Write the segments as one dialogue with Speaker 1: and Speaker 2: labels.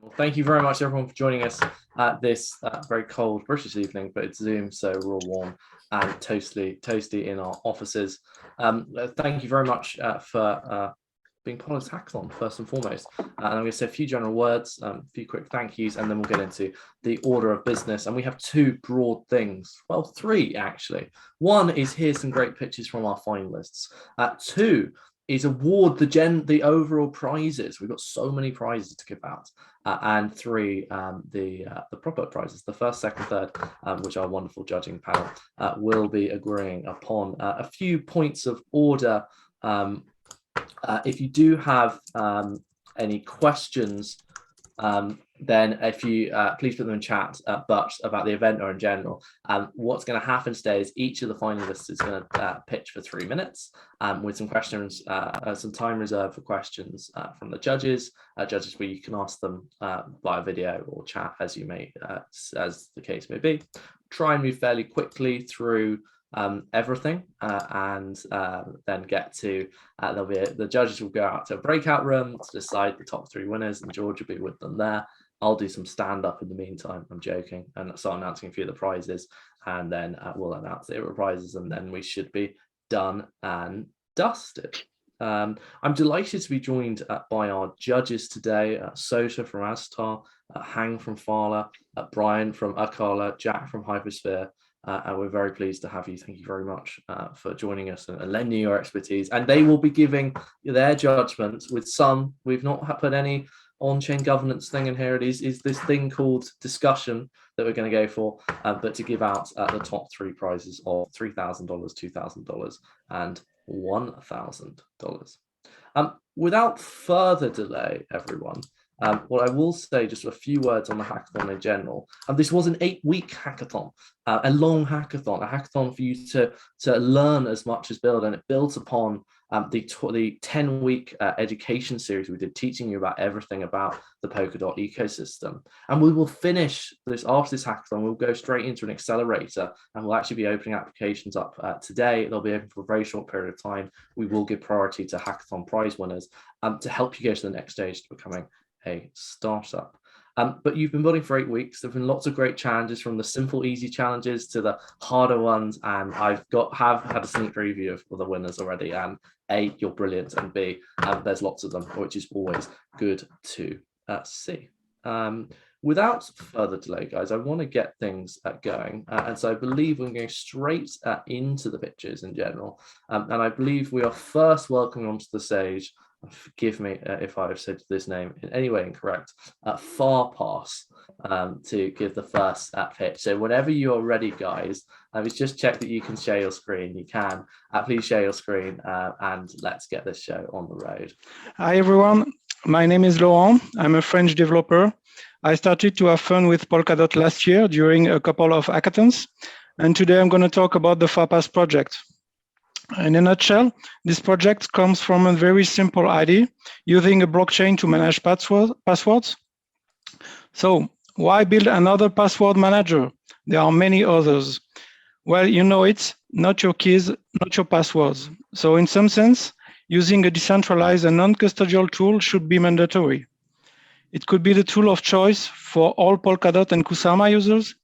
Speaker 1: Well, thank you very much, everyone, for joining us at this very cold British evening, but it's Zoom, so we're all warm and toasty in our offices. Thank you very much for being part of this hackathon, first and foremost. And I'm going to say a few general words, a few quick thank yous, and then we'll get into the order of business. And we have two broad things, well, three actually. One is here's some great pictures from our finalists. Two is award the overall prizes. We've got so many prizes to give out. And three, the proper prizes, the first, second, third, which our wonderful judging panel will be agreeing upon. A few points of order. If you do have any questions, then if you please put them in chat, but about the event or in general. What's going to happen today is each of the finalists is going to pitch for 3 minutes with some questions, some time reserved for questions from the judges. Judges where you can ask them via video or chat as you may, as the case may be. Try and move fairly quickly through everything and then get to the judges will go out to a breakout room to decide the top 3 winners, and George will be with them there. I'll do some stand-up in the meantime. I'm joking, and start announcing a few of the prizes, and then we'll announce the prizes, and then we should be done and dusted. I'm delighted to be joined by our judges today: Sota from Astar, Hang from Phala, Brian from Akala, Jack from Hypersphere. And we're very pleased to have you. Thank you very much for joining us and lending your expertise. And they will be giving their judgments with some. We've not put any on-chain governance thing in here. It is this thing called discussion that we're going to go for, but to give out the top 3 prizes of $3,000, $2,000, and $1,000. Without further delay, everyone. What I will say, just a few words on the hackathon in general. This was an 8-week hackathon, a long hackathon, a hackathon for you to learn as much as build, and it built upon the 10-week education series we did, teaching you about everything about the Polkadot ecosystem. And we will finish this after this hackathon. We'll go straight into an accelerator, and we'll actually be opening applications up today. They'll be open for a very short period of time. We will give priority to hackathon prize winners to help you go to the next stage to becoming a startup. But you've been building for 8 weeks. There have been lots of great challenges, from the simple, easy challenges to the harder ones. And I've have had a sneak preview of the winners already. And A, you're brilliant, and B, there's lots of them, which is always good to see. Without further delay, guys, I want to get things going. And so I believe we're going straight into the pitches in general. And I believe we are first welcoming onto the stage, forgive me if I've said this name in any way incorrect, PhaPass, to give the first pitch. So whenever you're ready, guys, it's just check that you can share your screen. You can. Please share your screen and let's get this show on the road.
Speaker 2: Hi, everyone. My name is Laurent. I'm a French developer. I started to have fun with Polkadot last year during a couple of hackathons. And today I'm going to talk about the PhaPass project. In a nutshell, this project comes from a very simple idea, using a blockchain to manage passwords. So why build another password manager? There are many others. Well, you know it, not your keys, not your passwords. So in some sense, using a decentralized and non-custodial tool should be mandatory. It could be the tool of choice for all Polkadot and Kusama users.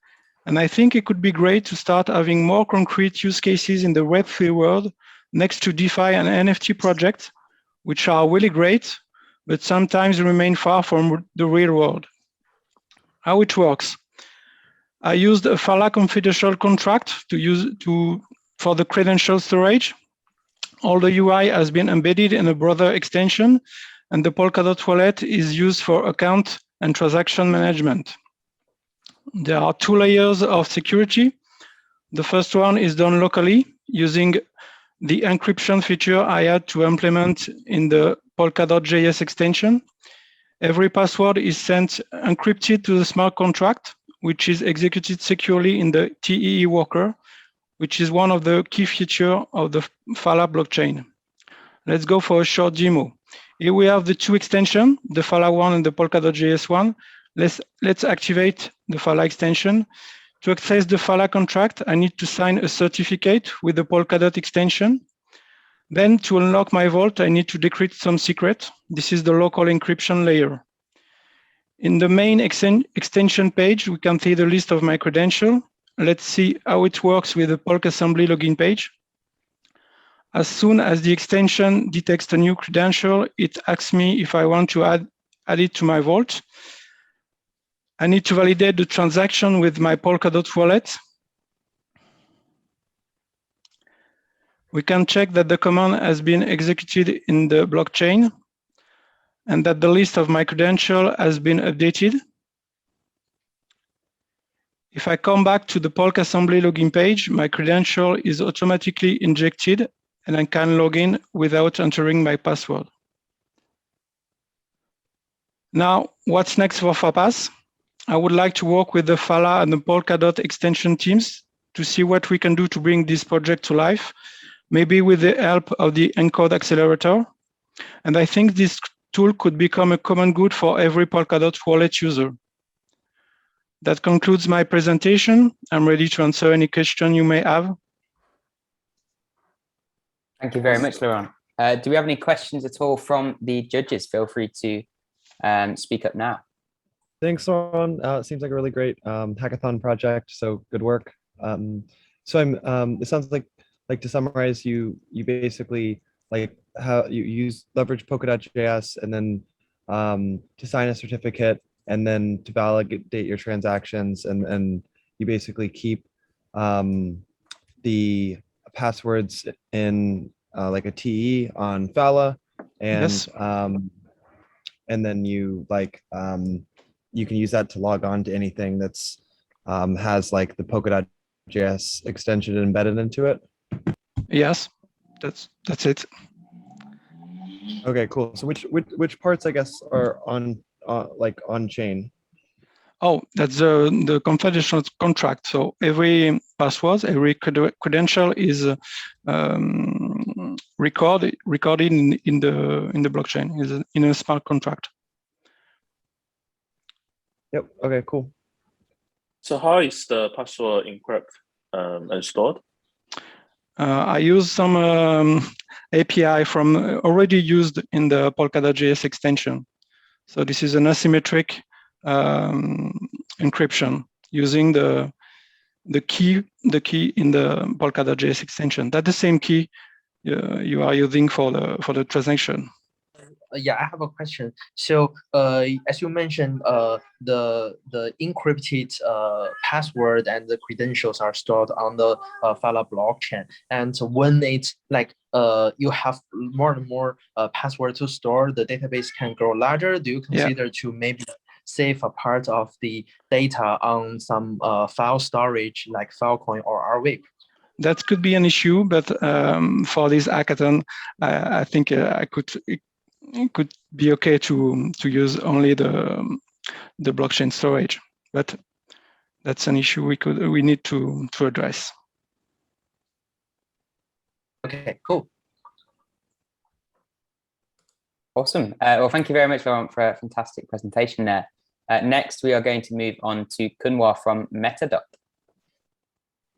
Speaker 2: And I think it could be great to start having more concrete use cases in the Web3 world next to DeFi and NFT projects, which are really great, but sometimes remain far from the real world. How it works. I used a Phalanx confidential contract for the credential storage. All the UI has been embedded in a brother extension, and the Polkadot wallet is used for account and transaction management. There are 2 layers of security. The first one is done locally using the encryption feature I had to implement in the Polkadot.js extension. Every password is sent encrypted to the smart contract, which is executed securely in the TEE worker, which is one of the key features of the Phala blockchain. Let's go for a short demo. Here we have the 2 extensions, the Phala one and the Polkadot.js one. Let's activate the Phala extension. To access the Phala contract, I need to sign a certificate with the Polkadot extension. Then to unlock my vault, I need to decrypt some secret. This is the local encryption layer. In the main extension page, we can see the list of my credentials. Let's see how it works with the Polk assembly login page. As soon as the extension detects a new credential, it asks me if I want to add it to my vault. I need to validate the transaction with my Polkadot wallet. We can check that the command has been executed in the blockchain and that the list of my credentials has been updated. If I come back to the Polk assembly login page, my credential is automatically injected and I can log in without entering my password. Now, what's next for PhaPass? I would like to work with the Phala and the Polkadot extension teams to see what we can do to bring this project to life, maybe with the help of the Encode accelerator. And I think this tool could become a common good for every Polkadot wallet user. That concludes my presentation. I'm ready to answer any question you may have.
Speaker 3: Thank you very much, Laurent. Do we have any questions at all from the judges? Feel free to speak up now.
Speaker 4: Thanks, Laurent. Seems like a really great hackathon project. So good work. It sounds like to summarize, you basically like how you leverage Polkadot.js and then to sign a certificate and then to validate your transactions, and you basically keep the passwords in like a TE on Phala, and
Speaker 2: Yes.
Speaker 4: And then you you can use that to log on to anything that's has like the Polkadot.js extension embedded into it.
Speaker 2: Yes, that's it.
Speaker 4: Okay, cool. So which parts, I guess, are on like on chain?
Speaker 2: Oh, that's the confidential contract. So every password, every credential is recorded in the blockchain, is in a smart contract.
Speaker 4: Yep. Okay, cool.
Speaker 5: So how is the password encrypt and stored?
Speaker 2: I use some API from already used in the Polkadot.js extension. So this is an asymmetric encryption using the key in the Polkadot.js extension. That's the same key you are using for the transaction.
Speaker 6: Yeah, I have a question. So, as you mentioned, the encrypted password and the credentials are stored on the Phala blockchain. And when it's like you have more and more password to store, the database can grow larger. Do you consider to maybe save a part of the data on some file storage like Filecoin or RWIP?
Speaker 2: That could be an issue, but for this hackathon, I think it could be okay to use only the blockchain storage, but that's an issue we need to address.
Speaker 6: Okay, cool.
Speaker 3: Awesome. Well, thank you very much, Laurent, for a fantastic presentation there. Next, we are going to move on to Kunwa from Metadot.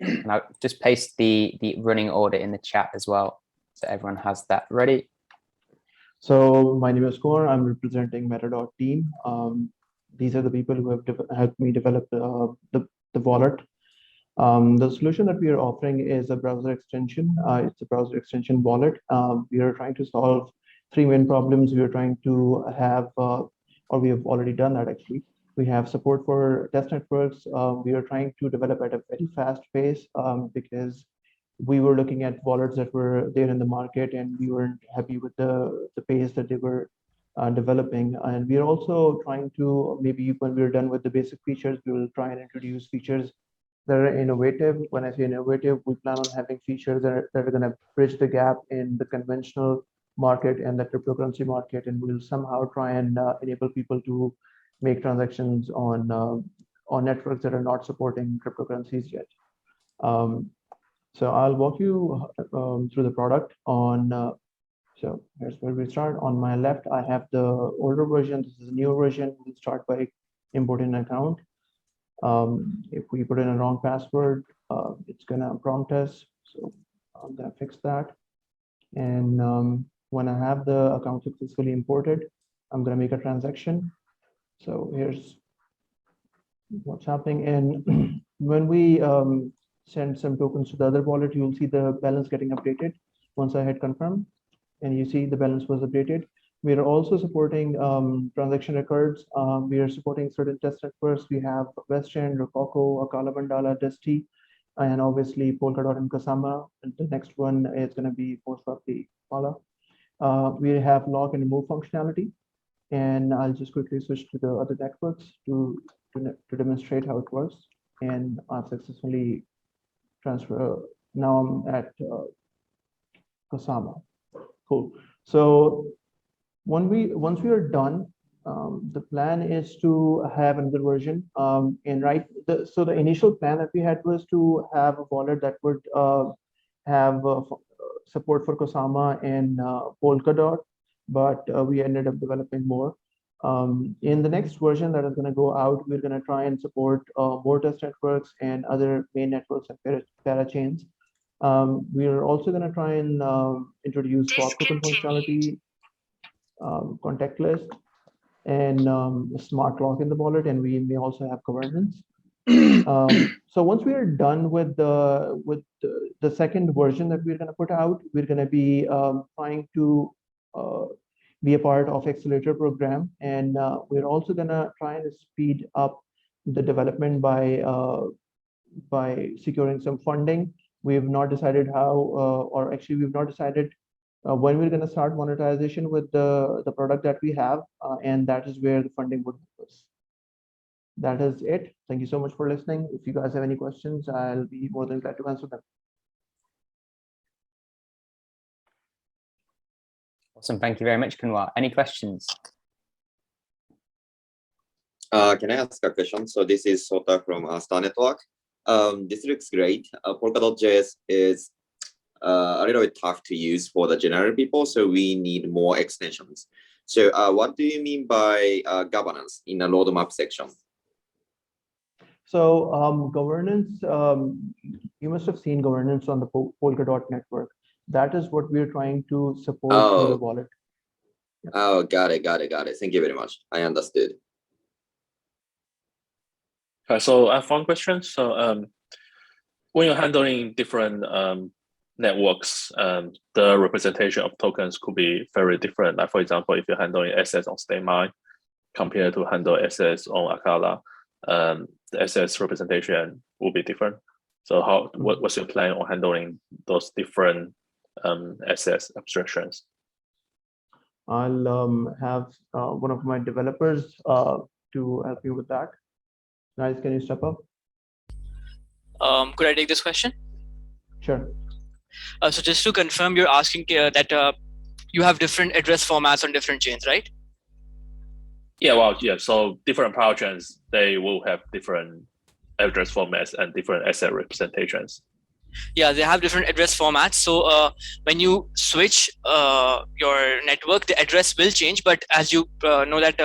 Speaker 3: And I'll just paste the running order in the chat as well, so everyone has that ready.
Speaker 7: So my name is Kunwa. I'm representing Metadot team. These are the people who have helped me develop the wallet. The solution that we are offering is a browser extension. It's a browser extension wallet. We are trying to solve three main problems. We are trying to have, or we have already done that actually. We have support for test networks. We are trying to develop at a very fast pace because we were looking at wallets that were there in the market and we weren't happy with the pace that they were developing. And we are also trying to, maybe when we're done with the basic features, we will try and introduce features that are innovative. When I say innovative, we plan on having features that are going to bridge the gap in the conventional market and the cryptocurrency market, and we'll somehow try and enable people to make transactions on networks that are not supporting cryptocurrencies yet. So I'll walk you through the product on, so here's where we start. On my left, I have the older version. This is a new version. We'll start by importing an account. If we put in a wrong password, it's gonna prompt us. So I'm gonna fix that. And when I have the account successfully imported, I'm gonna make a transaction. So here's what's happening. And when we send some tokens to the other wallet, you'll see the balance getting updated once I hit confirm. And you see the balance was updated. We are also supporting transaction records. We are supporting certain test networks. We have Western, Rococo, Akala Bandala, Dusty, and obviously Polkadot and Kasama. And the next one is going to be post-Rapti Pala. We have log and remove functionality. And I'll just quickly switch to the other networks to demonstrate how it works. And I've successfully transferred. Now I'm at Kasama. Cool. So once we are done, the plan is to have another version. So the initial plan that we had was to have a wallet that would have support for Kasama and Polkadot, but we ended up developing more. In the next version that is going to go out, we're going to try and support more test networks and other main networks and parachains. We are also going to try and introduce swap token functionality, contact list, and smart lock in the wallet, and we may also have governance. So once we are done with the second version that we're going to put out, we're going to be trying to be a part of accelerator program, and we're also going to try and speed up the development by securing some funding. We've not decided how, or actually we've not decided when we're going to start monetization with the product that we have, and that is where the funding would help us. That is it. Thank you so much for listening. If you guys have any questions, I'll be more than glad to answer them.
Speaker 3: Awesome. Thank you very much, Kunwar. Any questions?
Speaker 8: Can I ask a question? So this is Sota from Star Network. This looks great. Polkadot.js is a little bit tough to use for the general people, so we need more extensions. So what do you mean by governance in the roadmap section?
Speaker 7: So governance, you must have seen governance on the Polkadot network. That is what we're trying to support through the wallet. Yeah.
Speaker 8: Oh, got it. Thank you very much. I understood.
Speaker 5: So I have one question. So when you're handling different networks, the representation of tokens could be very different. Like for example, if you're handling assets on StateMine compared to handle assets on Akala, the assets representation will be different. So what's your plan on handling those different assets abstractions?
Speaker 7: I'll have one of my developers to help you with that. Guys, can you step up?
Speaker 9: Could I take this question?
Speaker 7: Sure.
Speaker 9: So just to confirm, you're asking that you have different address formats on different chains, right?
Speaker 5: Yeah, well, yeah. So different power chains, they will have different address formats and different asset representations.
Speaker 9: Yeah, they have different address formats. So when you switch your network, the address will change. But as you know that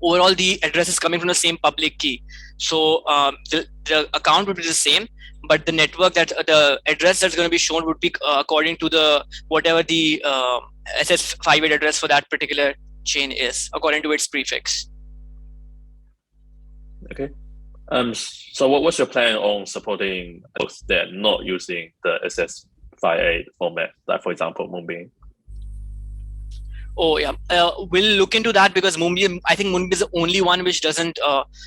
Speaker 9: overall the address is coming from the same public key. So the account would be the same, but the network that the address that's going to be shown would be according to the whatever the SS58 address for that particular chain is, according to its prefix.
Speaker 5: Okay. So what's your plan on supporting those that are not using the SS58 format, like for example, Moonbeam?
Speaker 9: Oh yeah, we'll look into that because Moonbeam, I think Moonbeam is the only one which doesn't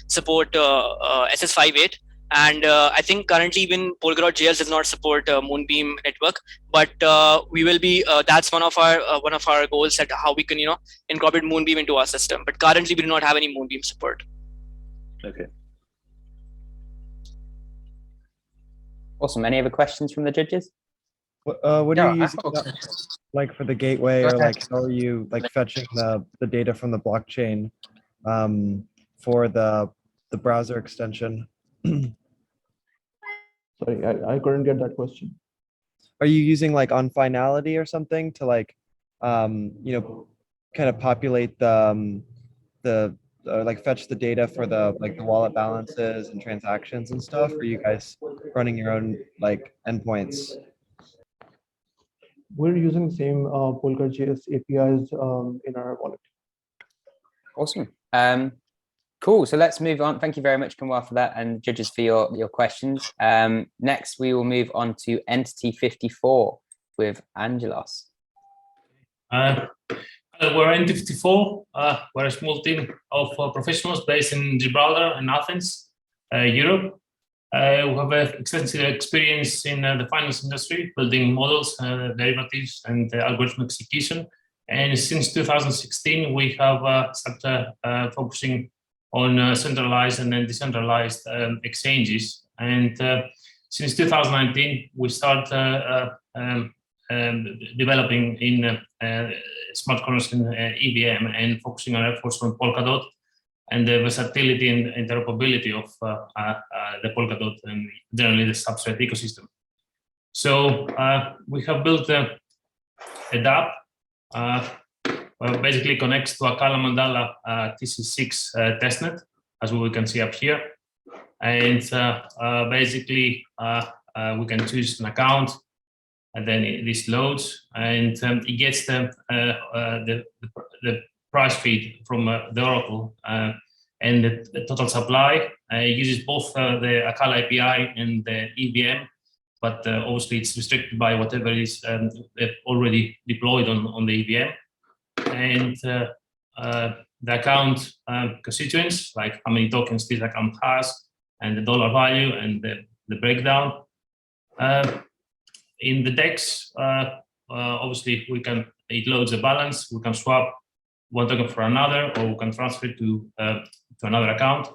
Speaker 9: support SS58, and I think currently even Polkadot.js does not support Moonbeam network. But we will be that's one of our goals at how we can incorporate Moonbeam into our system. But currently we do not have any Moonbeam support.
Speaker 5: Okay.
Speaker 4: Awesome. Any other questions from the judges? What
Speaker 6: Yeah,
Speaker 4: are you
Speaker 6: I
Speaker 4: using
Speaker 6: have a
Speaker 4: that, like for the gateway, or like how are you like fetching the data from the blockchain for the browser extension?
Speaker 7: Sorry, I couldn't get that question.
Speaker 4: Are you using like on finality or something to like kind of populate the like fetch the data for the wallet balances and transactions and stuff? Or are you guys running your own like endpoints?
Speaker 7: We're using the same Polkadot.js APIs in our wallet.
Speaker 3: Awesome. Cool. So let's move on. Thank you very much, Kunwar, for that, and judges for your questions. Next, we will move on to Entity 54 with Angelos.
Speaker 10: We're Entity 54. We're a small team of professionals based in Gibraltar and Athens, Europe. We have extensive experience in the finance industry, building models, derivatives, and algorithmic execution. And since 2016, we have started focusing on centralized and then decentralized exchanges. And since 2019, we started developing in smart contracts in EVM and focusing our efforts on Polkadot and the versatility and interoperability of the Polkadot and generally the substrate ecosystem. So we have built a DApp basically connects to a Kala Mandala TC6 testnet, as we can see up here. And basically, we can choose an account, and then this loads, and it gets the price feed from the Oracle and the total supply. It uses both the Akala API and the EVM, but obviously it's restricted by whatever is already deployed on the EVM. And the account constituents, like how many tokens this account has, and the dollar value, and the breakdown. In the DEX, obviously it loads a balance. We can swap one token for another, or we can transfer to another account.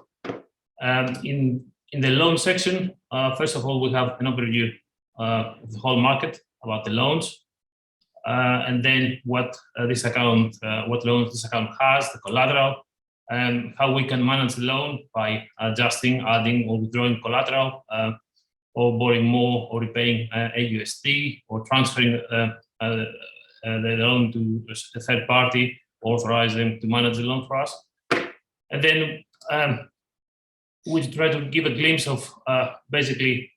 Speaker 10: In the loan section, first of all, we have an overview of the whole market about the loans. And then what loans this account has, the collateral, and how we can manage the loan by adjusting, adding, or withdrawing collateral, or borrowing more, or repaying AUSD, or transferring the loan to a third party, authorize them to manage the loan for us. And then we try to give a glimpse of basically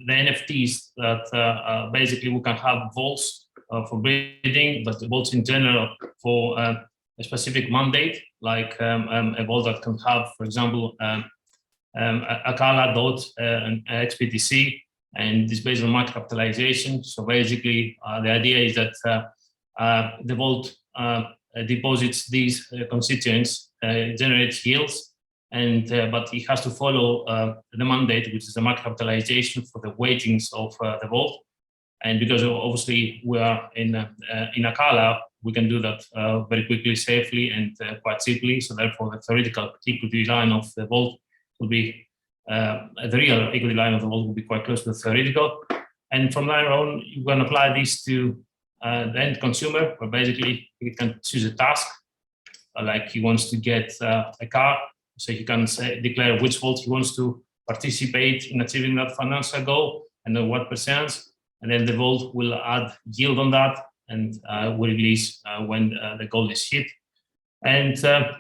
Speaker 10: the NFTs that basically we can have vaults for bidding, but the vaults in general for a specific mandate, like a vault that can have, for example, Akala dot and XBTC, and it's based on market capitalization. So basically, the idea is that the vault deposits these constituents, generates yields, and but it has to follow the mandate, which is the market capitalization for the weightings of the vault. And because obviously we are in Akala, we can do that very quickly, safely, and quite cheaply. So therefore, the theoretical equity line of the vault will be the real equity line of the vault will be quite close to the theoretical. And from there on, you can apply this to the end consumer, where basically he can choose a task, like he wants to get a car. So he can declare which vault he wants to participate in achieving that financial goal, and then what percent. And then the vault will add yield on that, and will release when the goal is hit. And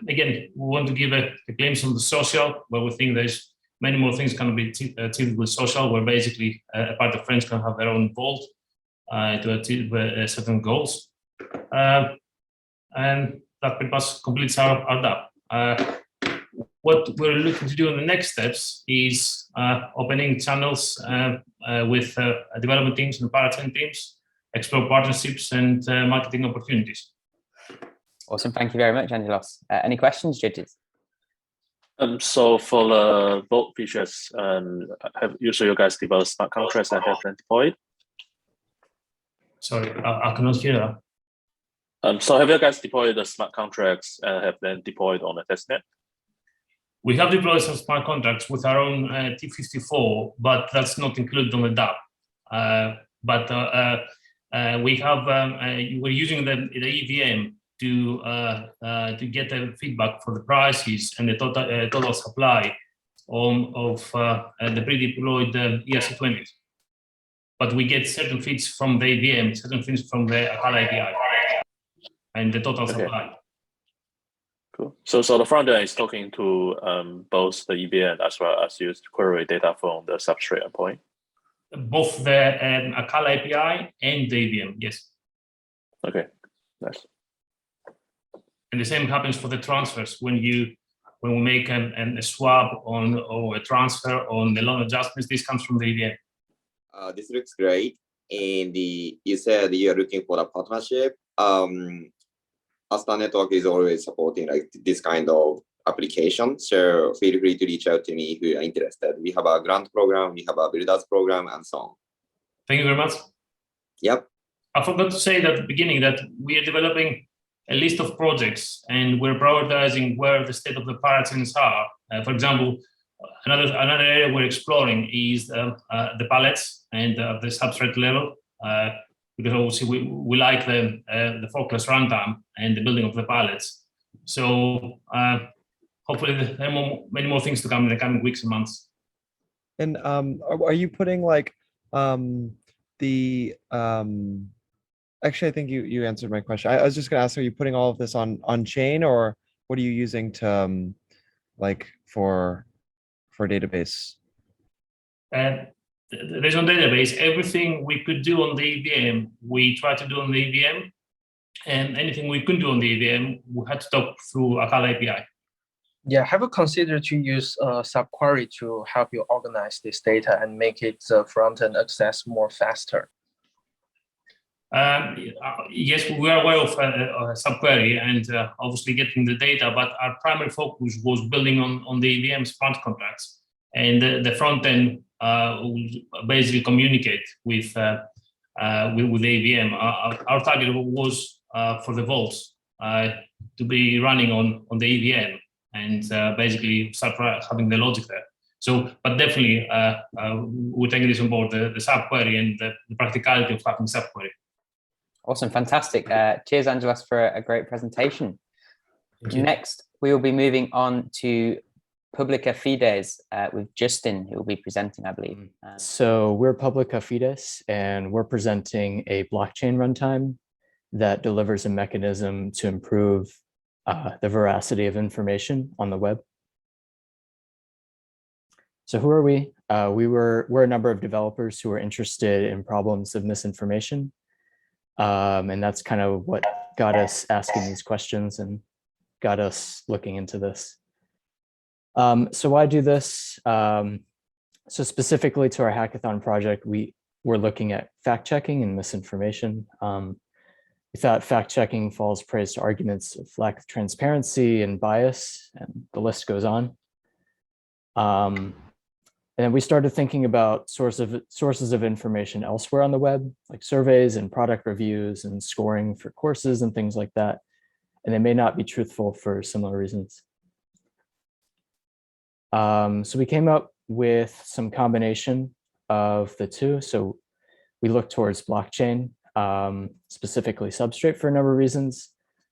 Speaker 10: again, we want to give a glimpse on the social, where we think there's many more things can be achieved with social, where basically a part of friends can have their own vault to achieve certain goals. And that pretty much completes our DApp. What we're looking to do in the next steps is opening channels with development teams and parachain teams, explore partnerships and marketing opportunities.
Speaker 3: Awesome. Thank you very much, Angelos. Any questions, judges?
Speaker 5: So for the vault features, have usually you guys develop smart contracts and have them deployed?
Speaker 10: Sorry, I cannot hear that.
Speaker 5: So have you guys deployed the smart contracts and have them deployed on the testnet?
Speaker 10: We have deployed some smart contracts with our own T54, but that's not included on the DApp. We're using the EVM to get the feedback for the prices and the total supply of the pre-deployed ERC20s. But we get certain feeds from the EVM, certain feeds from the Akala API, and the total supply.
Speaker 5: Cool. So the front end is talking to both the EVM as well as use query data from the substrate endpoint. Both the
Speaker 10: Akala API and the EVM, yes.
Speaker 5: Okay, nice.
Speaker 10: and the same happens for the transfers. When we make a swap or a transfer on the loan adjustments, this comes from the EVM.
Speaker 8: This looks great. And you said you're looking for a partnership. Asta Network is always supporting like this kind of application. So feel free to reach out to me if you are interested. We have a grant program, we have a builders program, and so on.
Speaker 10: Thank you very much.
Speaker 8: Yep.
Speaker 10: I forgot to say at the beginning that we are developing a list of projects and we're prioritizing where the state of the parachains are. For example, another area we're exploring is the pallets and the substrate level, because obviously we like the forkless runtime and the building of the pallets. So hopefully there are many more things to come in the coming weeks and months.
Speaker 4: And are you putting like actually, I think you answered my question. I was just gonna ask, are you putting all of this on chain, or what are you using to like for database?
Speaker 10: There's no database. Everything we could do on the EVM, we try to do on the EVM, and anything we couldn't do on the EVM, we had to talk through a Kala API.
Speaker 6: Yeah, have you considered to use subquery to help you organize this data and make it front-end access more faster?
Speaker 10: Yes, we are aware of subquery and obviously getting the data, but our primary focus was building on the EVM's smart contracts, and the front end will basically communicate with the EVM. Our target was for the vaults to be running on the EVM and basically start having the logic there. So, but definitely we're taking this on board, the subquery and the practicality of having subquery.
Speaker 3: Awesome, fantastic. Cheers, Angelos, for a great presentation. Next, we will be moving on to Publica Fides with Justin, who will be presenting, I believe.
Speaker 11: So we're Publica Fides, and we're presenting a blockchain runtime that delivers a mechanism to improve the veracity of information on the web. So who are we? We're a number of developers who are interested in problems of misinformation. And that's kind of what got us asking these questions and got us looking into this. So why do this? So specifically to our hackathon project, we're looking at fact-checking and misinformation. We thought fact-checking falls praise to arguments of lack of transparency and bias, and the list goes on. And we started thinking about sources of information elsewhere on the web, like surveys and product reviews and scoring for courses and things like that. And they may not be truthful for similar reasons. So we came up with some combination of the two. So we looked towards blockchain, specifically substrate, for a number of reasons,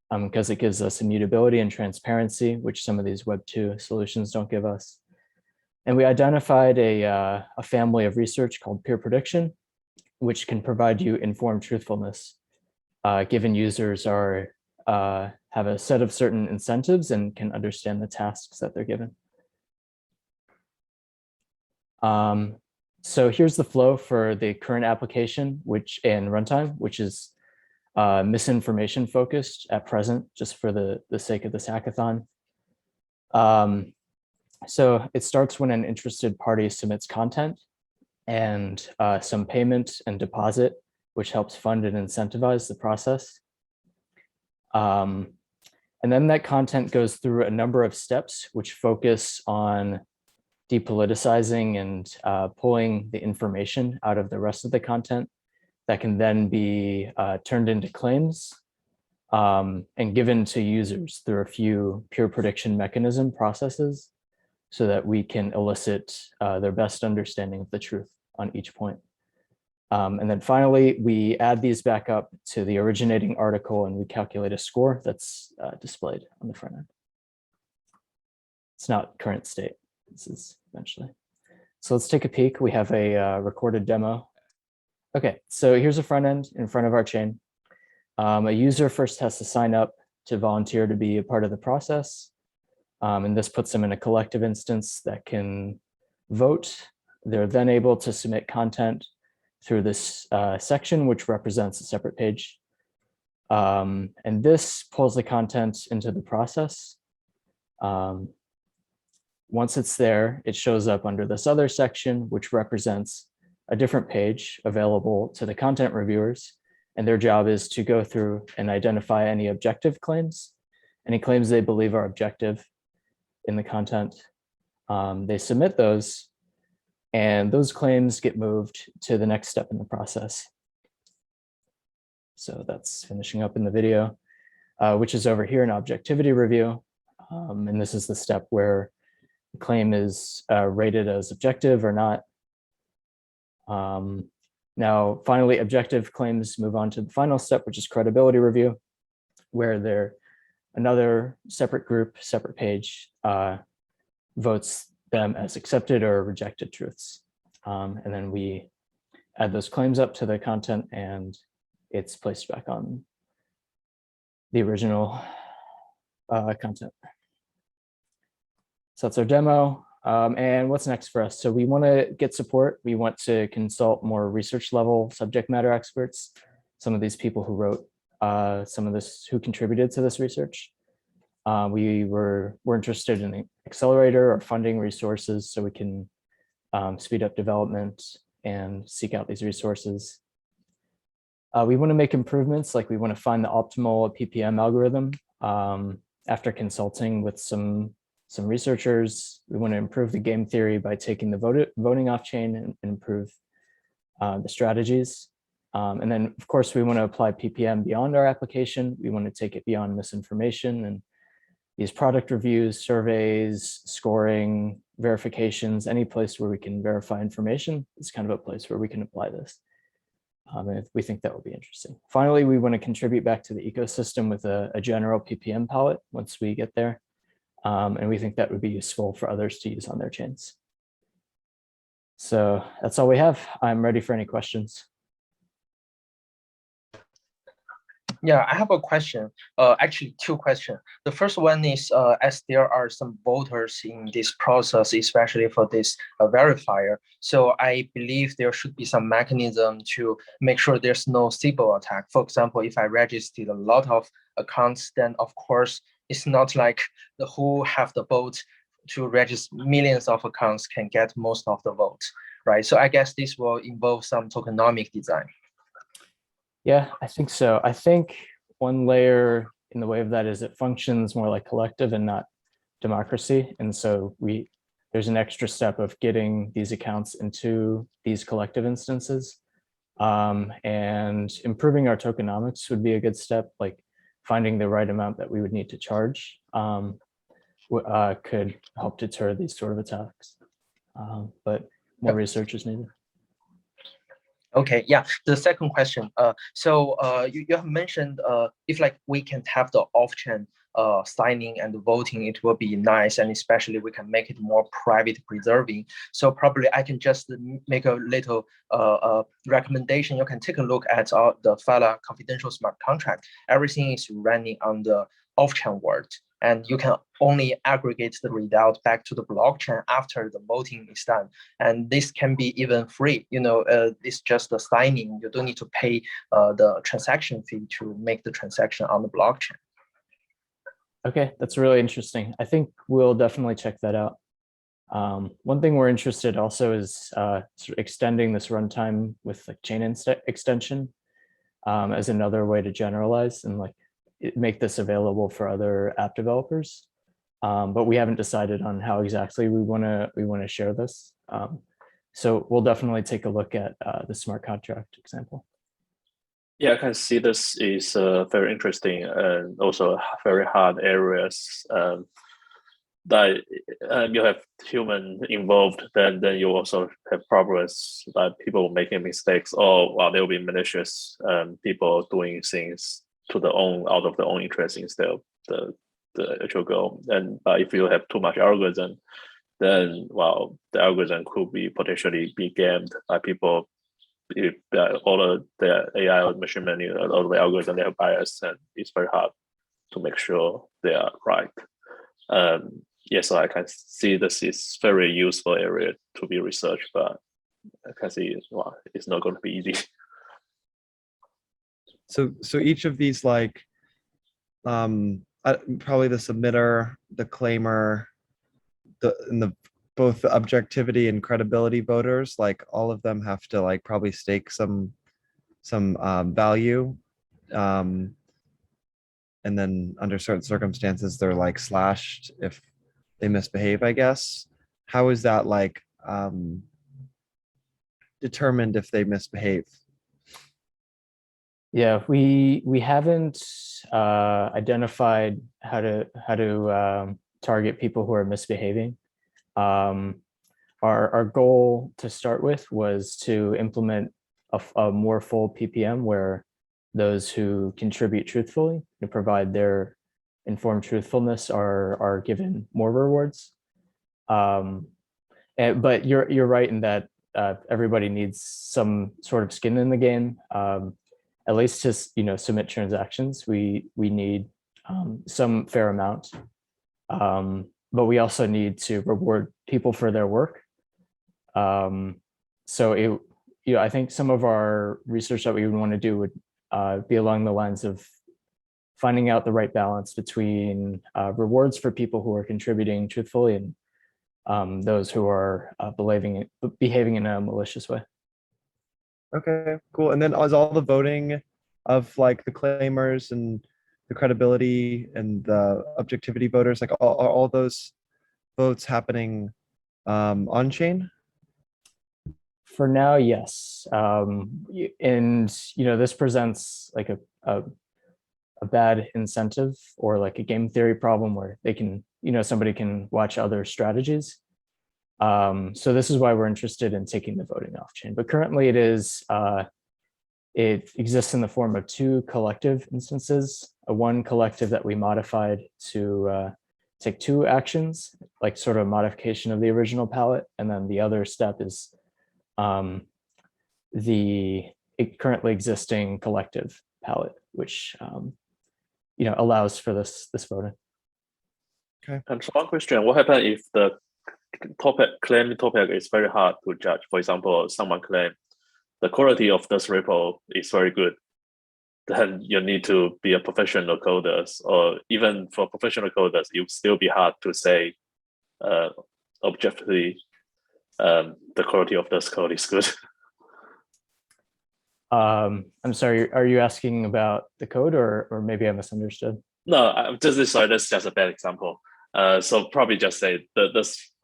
Speaker 11: because it gives us immutability and transparency, which some of these Web 2 solutions don't give us. And we identified a family of research called peer prediction, which can provide you informed truthfulness, given users have a set of certain incentives and can understand the tasks that they're given. So here's the flow for the current application, and runtime, which is misinformation focused at present, just for the sake of this hackathon. So it starts when an interested party submits content and some payment and deposit, which helps fund and incentivize the process. And then that content goes through a number of steps, which focus on depoliticizing and pulling the information out of the rest of the content that can then be turned into claims and given to users through a few peer prediction mechanism processes, so that we can elicit their best understanding of the truth on each point. And then finally, we add these back up to the originating article and we calculate a score that's displayed on the front end. It's not current state, this is eventually. So let's take a peek. We have a recorded demo. Okay, so here's a front end in front of our chain. A user first has to sign up to volunteer to be a part of the process. And this puts them in a collective instance that can vote. They're then able to submit content through this section, which represents a separate page. And this pulls the content into the process. Once it's there, it shows up under this other section, which represents a different page available to the content reviewers. And their job is to go through and identify any objective claims, any claims they believe are objective in the content. They submit those, and those claims get moved to the next step in the process. So that's finishing up in the video, which is over here in objectivity review. And this is the step where the claim is rated as objective or not. Now, finally, objective claims move on to the final step, which is credibility review, where they're another separate group, separate page, votes them as accepted or rejected truths. And then we add those claims up to the content, and it's placed back on the original content. So that's our demo. And what's next for us? So we want to get support. We want to consult more research level subject matter experts, some of these people who wrote some of this, who contributed to this research. We're interested in an accelerator or funding resources so we can speed up development and seek out these resources. We want to make improvements, like we want to find the optimal PPM algorithm. After consulting with some researchers, we want to improve the game theory by taking the voting off chain and improve the strategies. And then, of course, we want to apply PPM beyond our application. We want to take it beyond misinformation and these product reviews, surveys, scoring, verifications, any place where we can verify information is kind of a place where we can apply this. And we think that will be interesting. Finally, we want to contribute back to the ecosystem with a general PPM palette once we get there. And we think that would be useful for others to use on their chains. So that's all we have. I'm ready for any questions.
Speaker 6: Yeah, I have a question. Actually, two questions. The first one is, as there are some voters in this process, especially for this verifier, so I believe there should be some mechanism to make sure there's no SIBO attack. For example, if I registered a lot of accounts, then of course, it's not like the who have the vote to register millions of accounts can get most of the votes, right? So I guess this will involve some tokenomic design.
Speaker 11: Yeah, I think so. I think one layer in the way of that is it functions more like collective and not democracy. And so there's an extra step of getting these accounts into these collective instances. And improving our tokenomics would be a good step, like finding the right amount that we would need to charge could help deter these sort of attacks. But more research is needed.
Speaker 6: Okay, yeah. The second question. So you have mentioned if like we can have the off-chain signing and voting, it will be nice, and especially we can make it more private preserving. So probably I can just make a little recommendation. You can take a look at the Phalanx confidential smart contract. Everything is running on the off-chain world, and you can only aggregate the readout back to the blockchain after the voting is done. And this can be even free. You know, it's just the signing. You don't need to pay the transaction fee to make the transaction on the blockchain.
Speaker 11: Okay, that's really interesting. I think we'll definitely check that out. One thing we're interested also is sort of extending this runtime with like chain extension as another way to generalize and like make this available for other app developers. But we haven't decided on how exactly we want to share this. So we'll definitely take a look at the smart contract example.
Speaker 5: Yeah, I can see this is very interesting and also very hard areas that you have human involved. Then you also have problems that people making mistakes, or well, there will be malicious people doing things to their own out of their own interest instead of the actual goal. And if you have too much algorithm, then well, the algorithm could be potentially be gamed by people. If all of the AI or machine learning, all of the algorithms, they have bias, and it's very hard to make sure they are right. Yeah, so I can see this is very useful area to be researched, but I can see well, it's not going to be easy.
Speaker 4: so each of these, like, probably the submitter, the claimer, both the objectivity and credibility voters, like all of them have to like probably stake some value, and then under certain circumstances they're like slashed if they misbehave, I guess. How is that like determined if they misbehave?
Speaker 11: Yeah, we haven't identified how to target people who are misbehaving. Our goal to start with was to implement a more full PPM where those who contribute truthfully and provide their informed truthfulness are given more rewards. But you're right in that everybody needs some sort of skin in the game. At least to submit transactions, we need some fair amount, but we also need to reward people for their work. So I think some of our research that we would want to do would be along the lines of finding out the right balance between rewards for people who are contributing truthfully and those who are behaving in a malicious way.
Speaker 4: Okay, cool. And then is all the voting of like the claimers and the credibility and the objectivity voters, like all those votes happening on chain?
Speaker 11: For now, yes. And this presents like a bad incentive or like a game theory problem where they can, somebody can watch other strategies. So this is why we're interested in taking the voting off chain. But currently it exists in the form of two collective instances. One collective that we modified to take two actions, like sort of a modification of the original palette. And then the other step is the currently existing collective palette, which allows for this voting.
Speaker 4: Okay.
Speaker 5: And so one question: what happens if the claim topic is very hard to judge? For example, someone claimed the quality of this repo is very good. Then you need to be a professional coder, or even for professional coders, it would still be hard to say objectively the quality of this code is good.
Speaker 11: I'm sorry, are you asking about the code or maybe I misunderstood?
Speaker 5: No, this is just a bad example. So probably just say that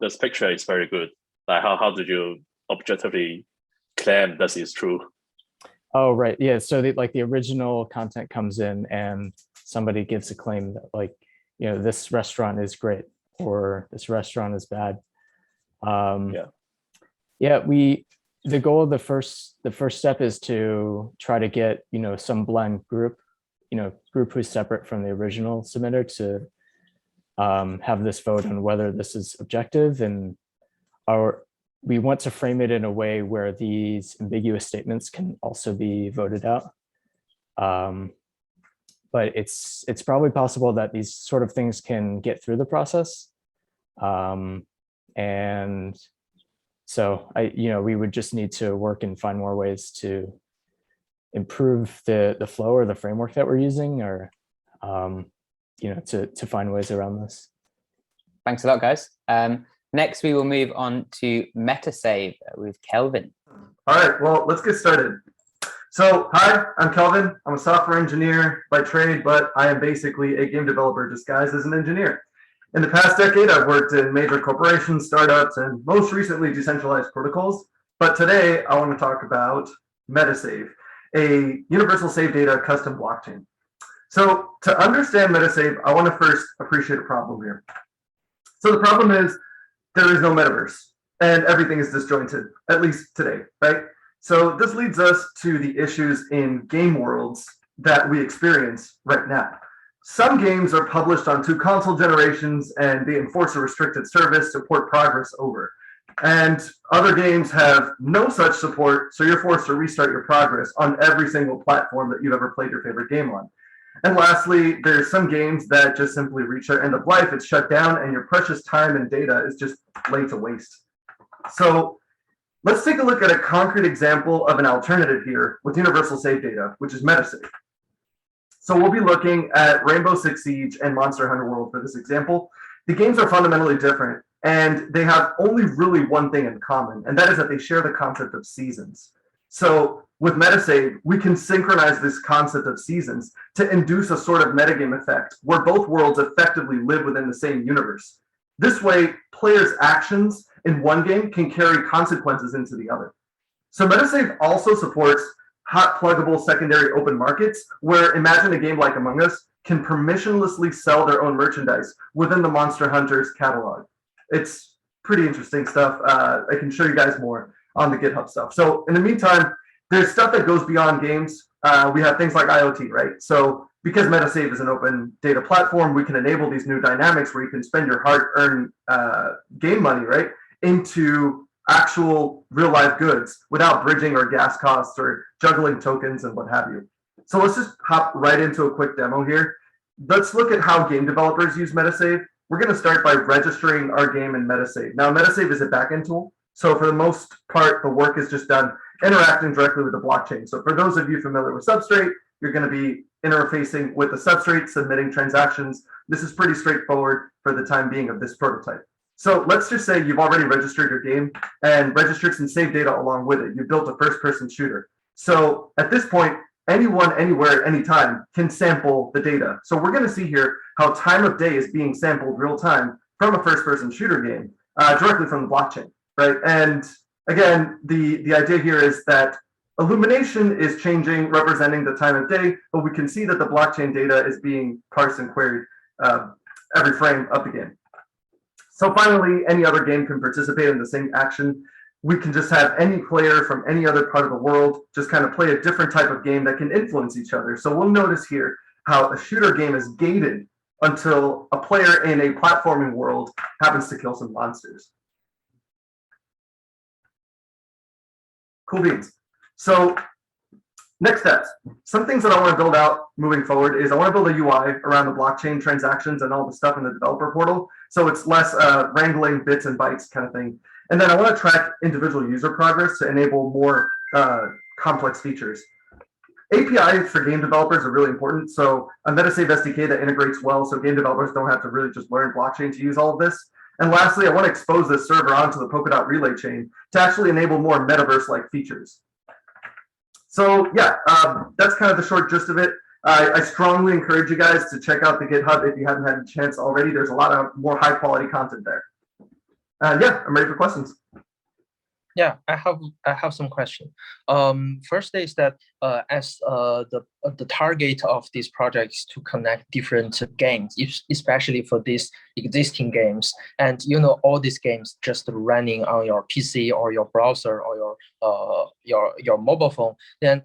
Speaker 5: this picture is very good. Like how did you objectively claim this is true?
Speaker 11: Oh, right. Yeah. So the original content comes in and somebody gives a claim that this restaurant is great or this restaurant is bad. Yeah, the goal of the first step is to try to get, some blind group who's separate from the original submitter to have this vote on whether this is objective, and we want to frame it in a way where these ambiguous statements can also be voted out. But it's probably possible that these sort of things can get through the process. And so we would just need to work and find more ways to improve the flow or the framework that we're using, or to find ways around this.
Speaker 3: Thanks a lot, guys. Next, we will move on to Metasave with Kelvin.
Speaker 12: All right, well, let's get started. So, hi, I'm Kelvin. I'm a software engineer by trade, but I am basically a game developer disguised as an engineer. In the past decade, I've worked in major corporations, startups, and most recently decentralized protocols. But today, I want to talk about Metasave, a universal save data custom blockchain. So to understand Metasave, I want to first appreciate a problem here. So the problem is there is no metaverse and everything is disjointed, at least today, right? So this leads us to the issues in game worlds that we experience right now. Some games are published on 2 console generations and they enforce a restricted service to port progress over. And other games have no such support, so you're forced to restart your progress on every single platform that you've ever played your favorite game on. And lastly, there's some games that just simply reach their end of life, it's shut down, and your precious time and data is just laid to waste. So let's take a look at a concrete example of an alternative here with universal save data, which is Metasave. So we'll be looking at Rainbow Six Siege and Monster Hunter World for this example. The games are fundamentally different, and they have only really one thing in common, and that is that they share the concept of seasons. So with Metasave, we can synchronize this concept of seasons to induce a sort of metagame effect where both worlds effectively live within the same universe. This way, players' actions in one game can carry consequences into the other. So Metasave also supports hot pluggable secondary open markets, where imagine a game like Among Us can permissionlessly sell their own merchandise within the Monster Hunter's catalog. It's pretty interesting stuff. I can show you guys more on the GitHub stuff. So in the meantime, there's stuff that goes beyond games. We have things like IoT, right? So because Metasave is an open data platform, we can enable these new dynamics where you can spend your hard-earned game money, right, into actual real-life goods without bridging or gas costs or juggling tokens and what have you. So let's just hop right into a quick demo here. Let's look at how game developers use Metasave. We're going to start by registering our game in Metasave. Now, Metasave is a backend tool. So for the most part, the work is just done interacting directly with the blockchain. So for those of you familiar with Substrate, you're going to be interfacing with the Substrate, submitting transactions. This is pretty straightforward for the time being of this prototype. So let's just say you've already registered your game and registered some save data along with it. You built a first-person shooter. So at this point, anyone, anywhere, anytime can sample the data. So we're going to see here how time of day is being sampled real time from a first-person shooter game directly from the blockchain, right? And again, the idea here is that illumination is changing, representing the time of day, but we can see that the blockchain data is being parsed and queried every frame of the game. So finally, any other game can participate in the same action. We can just have any player from any other part of the world just kind of play a different type of game that can influence each other. So we'll notice here how a shooter game is gated until a player in a platforming world happens to kill some monsters. Cool beans. So next steps. Some things that I want to build out moving forward is I want to build a UI around the blockchain transactions and all the stuff in the developer portal. So it's less wrangling bits and bytes kind of thing. And then I want to track individual user progress to enable more complex features. APIs for game developers are really important. So a Metasave SDK that integrates well so game developers don't have to really just learn blockchain to use all of this. And lastly, I want to expose this server onto the Polkadot relay chain to actually enable more metaverse-like features. So yeah, that's kind of the short gist of it. I strongly encourage you guys to check out the GitHub if you haven't had a chance already. There's a lot of more high-quality content there. Yeah, I'm ready for questions.
Speaker 6: Yeah, I have some questions. First is that as the target of this project is to connect different games, especially for these existing games, and you know all these games just running on your PC or your browser or your mobile phone, then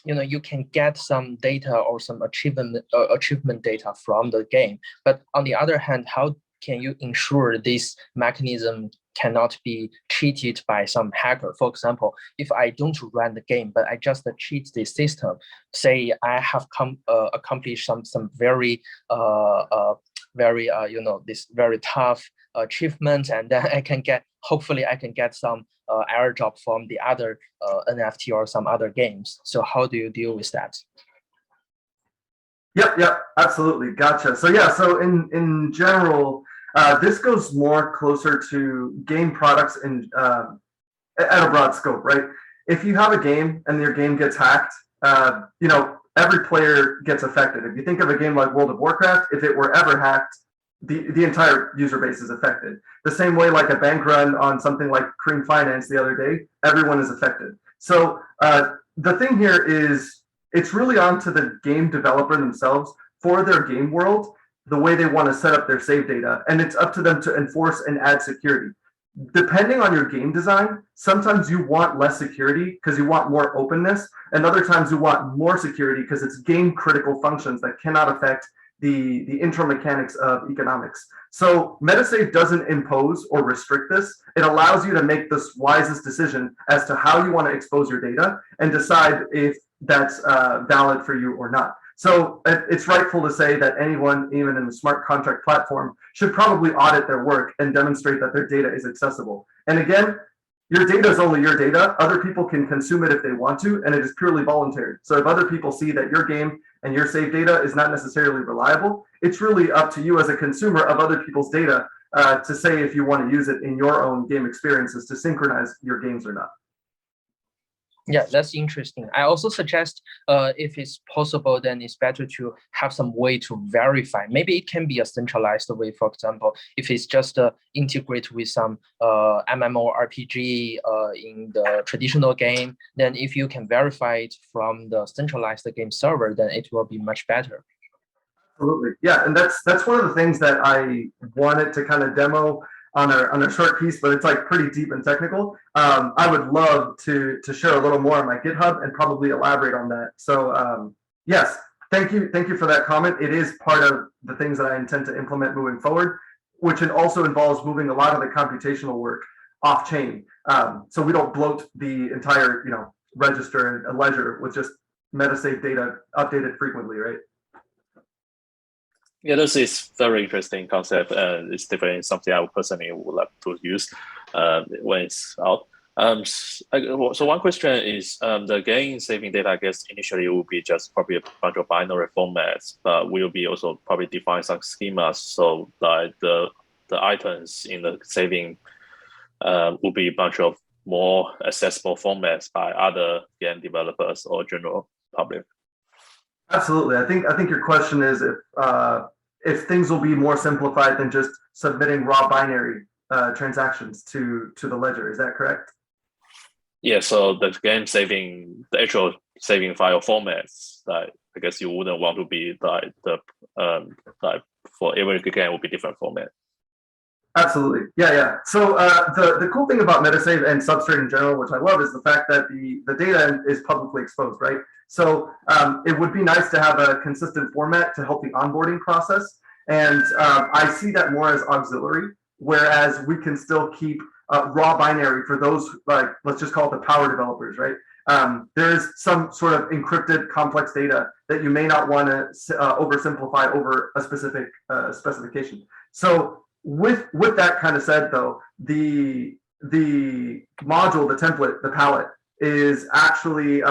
Speaker 6: you know you can get some data or some achievement data from the game. But on the other hand, how can you ensure this mechanism cannot be cheated by some hacker? For example, if I don't run the game, but I just cheat the system, say I have accomplished some very you know, this very tough achievement, and then I can get, hopefully I can get some airdrop from the other NFT or some other games. So how do you deal with that?
Speaker 12: Yep, absolutely, gotcha. So yeah, so in general, this goes more closer to game products in at a broad scope, right? If you have a game and your game gets hacked, you know, every player gets affected. If you think of a game like World of Warcraft, if it were ever hacked, the entire user base is affected. The same way, like a bank run on something like Cream Finance the other day, everyone is affected. So the thing here is, it's really on to the game developer themselves for their game world, the way they want to set up their save data, and it's up to them to enforce and add security. Depending on your game design, sometimes you want less security because you want more openness, and other times you want more security because it's game critical functions that cannot affect the intro mechanics of economics. So Metasave doesn't impose or restrict this. It allows you to make the wisest decision as to how you want to expose your data and decide if that's valid for you or not. So it's rightful to say that anyone, even in the smart contract platform, should probably audit their work and demonstrate that their data is accessible. And again, your data is only your data. Other people can consume it if they want to, and it is purely voluntary. So if other people see that your game and your saved data is not necessarily reliable, it's really up to you as a consumer of other people's data to say if you want to use it in your own game experiences to synchronize your games or not.
Speaker 6: Yeah, that's interesting. I also suggest if it's possible, then it's better to have some way to verify. Maybe it can be a centralized way. For example, if it's just integrate with some MMORPG in the traditional game, then if you can verify it from the centralized game server, then it will be much better.
Speaker 12: Absolutely, yeah, and that's one of the things that I wanted to kind of demo on a short piece, but it's like pretty deep and technical. I would love to share a little more on my GitHub and probably elaborate on that. So yes, thank you for that comment. It is part of the things that I intend to implement moving forward, which also involves moving a lot of the computational work off chain, so we don't bloat the entire register and ledger with just Metasave data updated frequently, right?
Speaker 5: Yeah, this is very interesting concept. It's definitely something I personally would like to use when it's out. So one question is the gain saving data, I guess initially will be just probably a bunch of binary formats, but we'll be also probably define some schemas so that the items in the saving will be a bunch of more accessible formats by other game developers or general public.
Speaker 12: Absolutely. I think your question is if things will be more simplified than just submitting raw binary transactions to the ledger. Is that correct? Yeah. So the game saving, the actual saving file formats, I guess you wouldn't want to be for every game will be different format. Absolutely. Yeah. So the cool thing about Metasave and Substrate in general, which I love, is the fact that the data is publicly exposed, right? So it would be nice to have a consistent format to help the onboarding process. And I see that more as auxiliary, whereas we can still keep raw binary for those, like, let's just call it the power developers, right? There's some sort of encrypted complex data that you may not want to oversimplify over a specific specification. So with that kind of said, though, the module, the template, the palette is actually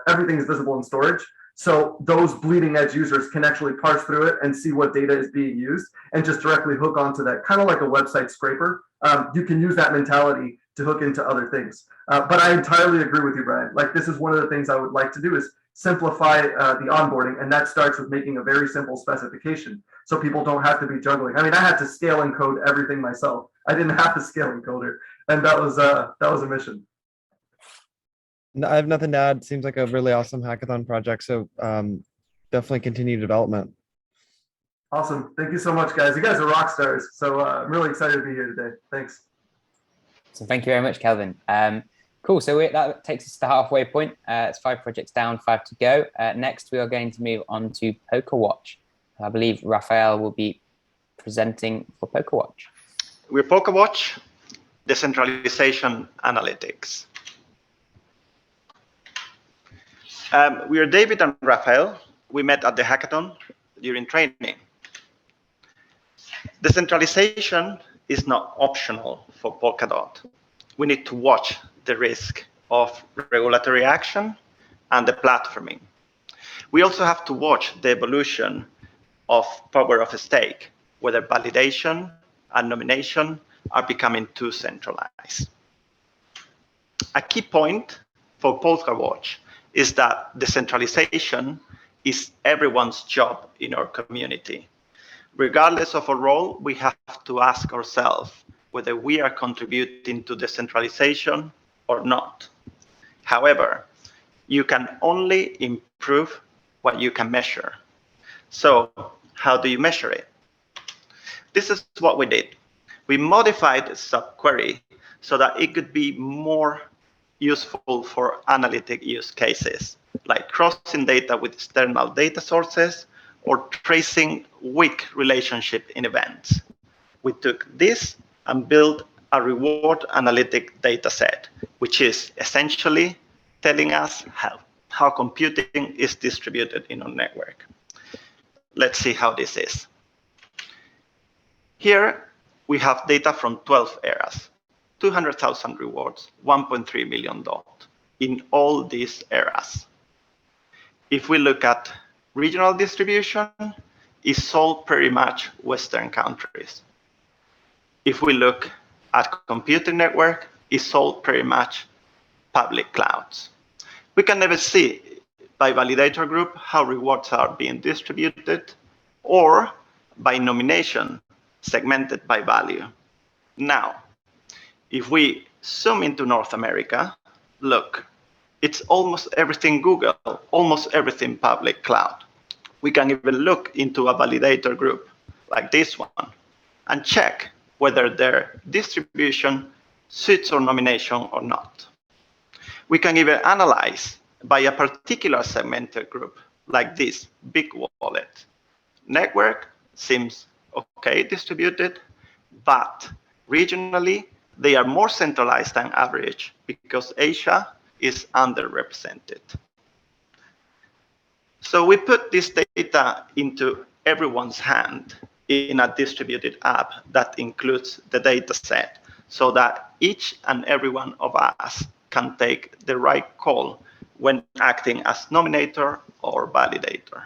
Speaker 12: everything is visible in storage. So those bleeding edge users can actually parse through it and see what data is being used and just directly hook onto that, kind of like a website scraper. You can use that mentality to hook into other things. But I entirely agree with you, Brian. Like, this is one of the things I would like to do is simplify the onboarding, and that starts with making a very simple specification so people don't have to be juggling. I mean, I had to scale encode everything myself. I didn't have to scale encoder, and that was a mission.
Speaker 4: No, I have nothing to add. Seems like a really awesome hackathon project. So definitely continue development.
Speaker 12: Awesome. Thank you so much, guys. You guys are rock stars. So I'm really excited to be here today. Thanks.
Speaker 3: So thank you very much, Kelvin. Cool. So that takes us to the halfway point. It's 5 projects down, 5 to go. Next, we are going to move on to PolkaWatch. I believe Raphael will be presenting for PolkaWatch.
Speaker 13: We're PolkaWatch, decentralization analytics. We are David and Raphael. We met at the hackathon during training. Decentralization is not optional for Polkadot. We need to watch the risk of regulatory action and the platforming. We also have to watch the evolution of power of stake, whether validation and nomination are becoming too centralized. A key point for PolkaWatch is that decentralization is everyone's job in our community. Regardless of our role, we have to ask ourselves whether we are contributing to decentralization or not. However, you can only improve what you can measure. So how do you measure it? This is what we did. We modified the subquery so that it could be more useful for analytic use cases, like crossing data with external data sources or tracing weak relationship in events. We took this and built a reward analytic data set, which is essentially telling us how computing is distributed in our network. Let's see how this is. Here we have data from 12 eras. 200,000 rewards, 1.3 million DOT in all these eras. If we look at regional distribution, it's sold pretty much Western countries. If we look at computing network, it's sold pretty much public clouds. We can never see by validator group how rewards are being distributed or by nomination segmented by value. Now, if we zoom into North America, look, it's almost everything Google, almost everything public cloud. We can even look into a validator group like this one and check whether their distribution suits our nomination or not. We can even analyze by a particular segmented group like this big wallet. Network seems okay distributed, but regionally, they are more centralized than average because Asia is underrepresented. So we put this data into everyone's hand in a distributed app that includes the data set so that each and every one of us can take the right call when acting as nominator or validator.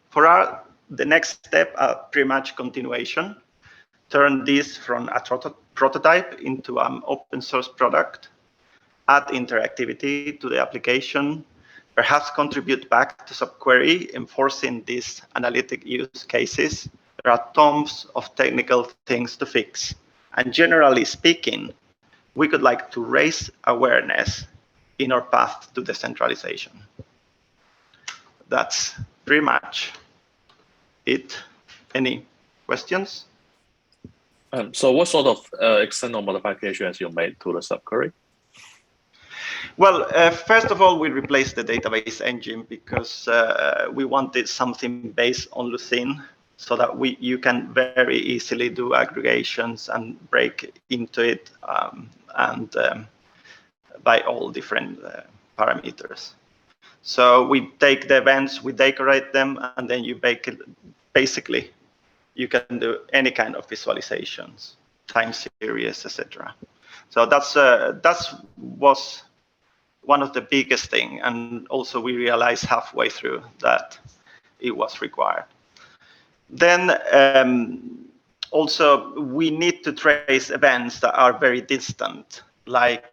Speaker 13: For the next step, pretty much continuation, turn this from a prototype into an open source product, add interactivity to the application, perhaps contribute back to subquery, enforcing these analytic use cases. There are tons of technical things to fix. And generally speaking, we could like to raise awareness in our path to decentralization. That's pretty much it. Any questions?
Speaker 5: So what sort of external modifications you made to the subquery?
Speaker 13: Well, first of all, we replaced the database engine because we wanted something based on Lucene so that you can very easily do aggregations and break into it by all different parameters. So we take the events, we decorate them, and then you basically you can do any kind of visualizations, time series, etc. So that was one of the biggest thing, and also we realized halfway through that it was required. Then also we need to trace events that are very distant, like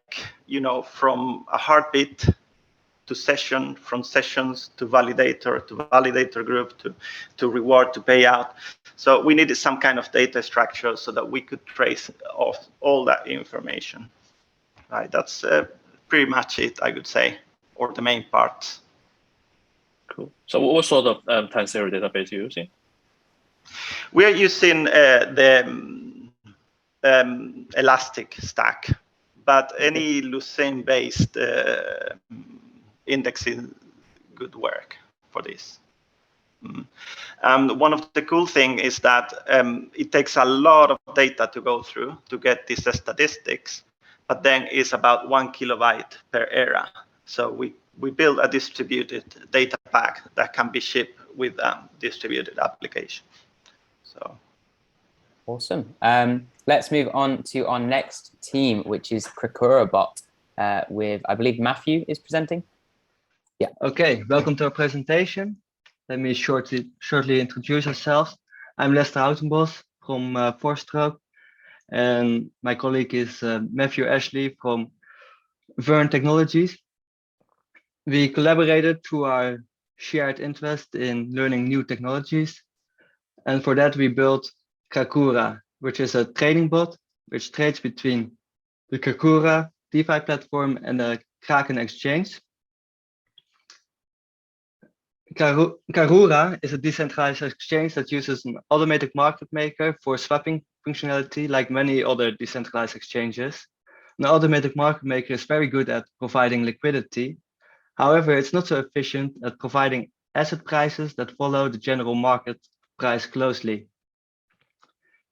Speaker 13: from a heartbeat to session, from sessions to validator group to reward to payout. So we needed some kind of data structure so that we could trace all that information. Right, that's pretty much it, I would say, or the main parts.
Speaker 5: Cool. So what sort of time series database are you using?
Speaker 13: We are using the Elastic Stack, but any Lucene-based indexing could work for this. One of the cool things is that it takes a lot of data to go through to get these statistics, but then it's about 1 kilobyte per era. So we build a distributed data pack that can be shipped with a distributed application. So
Speaker 3: awesome. Let's move on to our next team, which is Krakura-bot, with, I believe, Matthew is presenting. Yeah.
Speaker 14: Okay, welcome to our presentation. Let me shortly introduce ourselves. I'm Lester Houtenbos from Forstroop, and my colleague is Matthew Ashley from Vern Technologies. We collaborated through our shared interest in learning new technologies, and for that we built Krakura, which is a trading bot which trades between the Krakura DeFi platform and the Kraken exchange. Krakura is a decentralized exchange that uses an automatic market maker for swapping functionality like many other decentralized exchanges. An automatic market maker is very good at providing liquidity. However, it's not so efficient at providing asset prices that follow the general market price closely.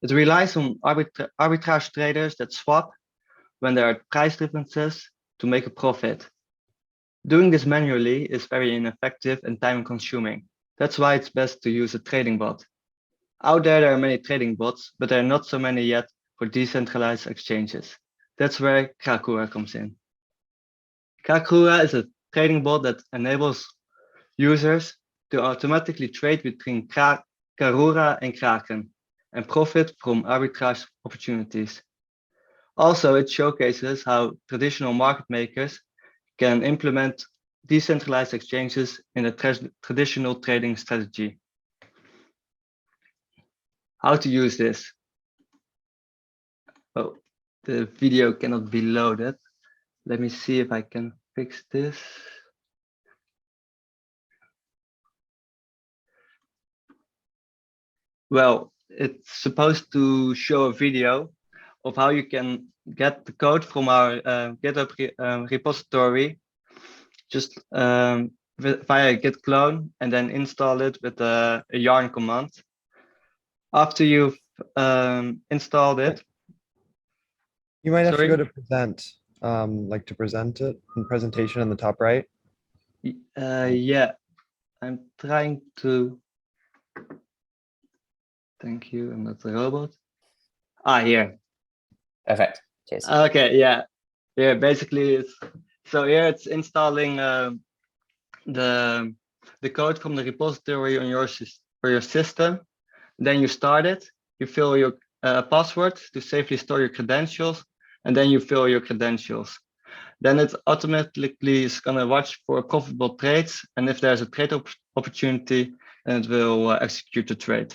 Speaker 14: It relies on arbitrage traders that swap when there are price differences to make a profit. Doing this manually is very ineffective and time-consuming. That's why it's best to use a trading bot. Out there are many trading bots, but there are not so many yet for decentralized exchanges. That's where Krakura comes in. Krakura is a trading bot that enables users to automatically trade between Karura and Kraken and profit from arbitrage opportunities. Also, it showcases how traditional market makers can implement decentralized exchanges in a traditional trading strategy. How to use this? Oh, the video cannot be loaded. Let me see if I can fix this. Well, it's supposed to show a video of how you can get the code from our GitHub repository, just via git clone, and then install it with a yarn command. After you've installed it,
Speaker 4: you might have to go to present, like to present it in presentation in the top right.
Speaker 14: Yeah, I'm trying to. Thank you. I'm not a robot. Here.
Speaker 3: Perfect. Cheers.
Speaker 14: Okay. Yeah. Yeah. Basically, so here it's installing the code from the repository on your system. Then you start it. You fill your password to safely store your credentials, and then you fill your credentials. Then it automatically is going to watch for profitable trades, and if there's a trade opportunity, then it will execute the trade.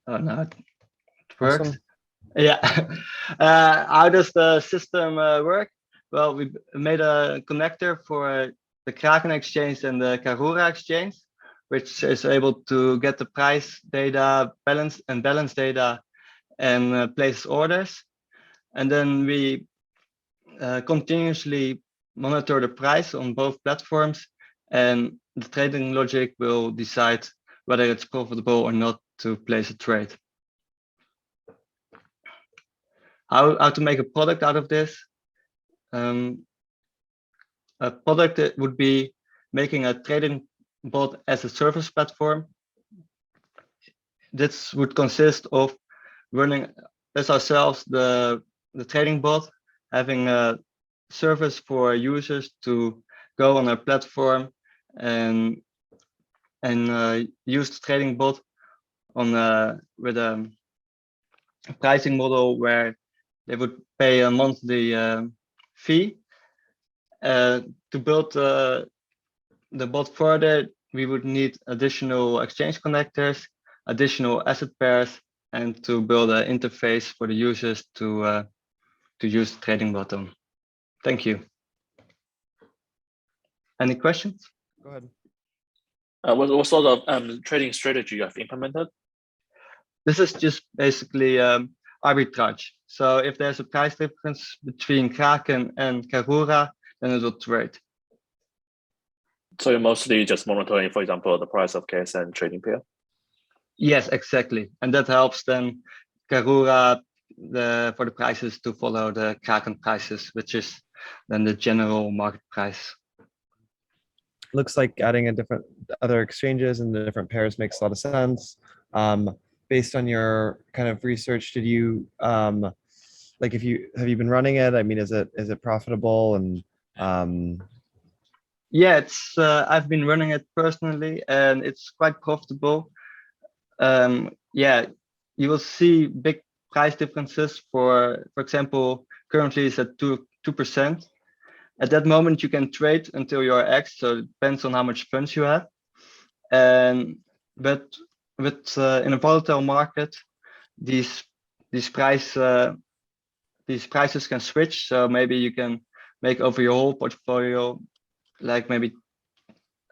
Speaker 14: Oh no, it works. Awesome. Yeah. How does the system work? Well, we made a connector for the Kraken exchange and the Karura exchange, which is able to get the price data, balance data, and place orders. And then we continuously monitor the price on both platforms, and the trading logic will decide whether it's profitable or not to place a trade. How to make a product out of this? A product that would be making a trading bot as a service platform. This would consist of running as ourselves the trading bot, having a service for users to go on our platform and use the trading bot on with a pricing model where they would pay a monthly fee. To build the bot further, we would need additional exchange connectors, additional asset pairs, and to build an interface for the users to use the trading bot on. Thank you. Any questions?
Speaker 4: Go ahead.
Speaker 5: What sort of trading strategy you have implemented?
Speaker 14: This is just basically arbitrage. So if there's a price difference between Kraken and Karura, then it will trade.
Speaker 5: So you're mostly just monitoring, for example, the price of KSN trading pair?
Speaker 14: Yes, exactly. And that helps then Karura for the prices to follow the Kraken prices, which is then the general market price.
Speaker 4: Looks like adding other exchanges and the different pairs makes a lot of sense. Based on your kind of research, did you like have you been running it? I mean, is it profitable? And
Speaker 14: yeah, it's I've been running it personally, and it's quite profitable. Yeah, you will see big price differences. For example, currently it's at 2%. At that moment, you can trade until you're X, so it depends on how much funds you have. But in a volatile market, these prices can switch. So maybe you can make over your whole portfolio, like maybe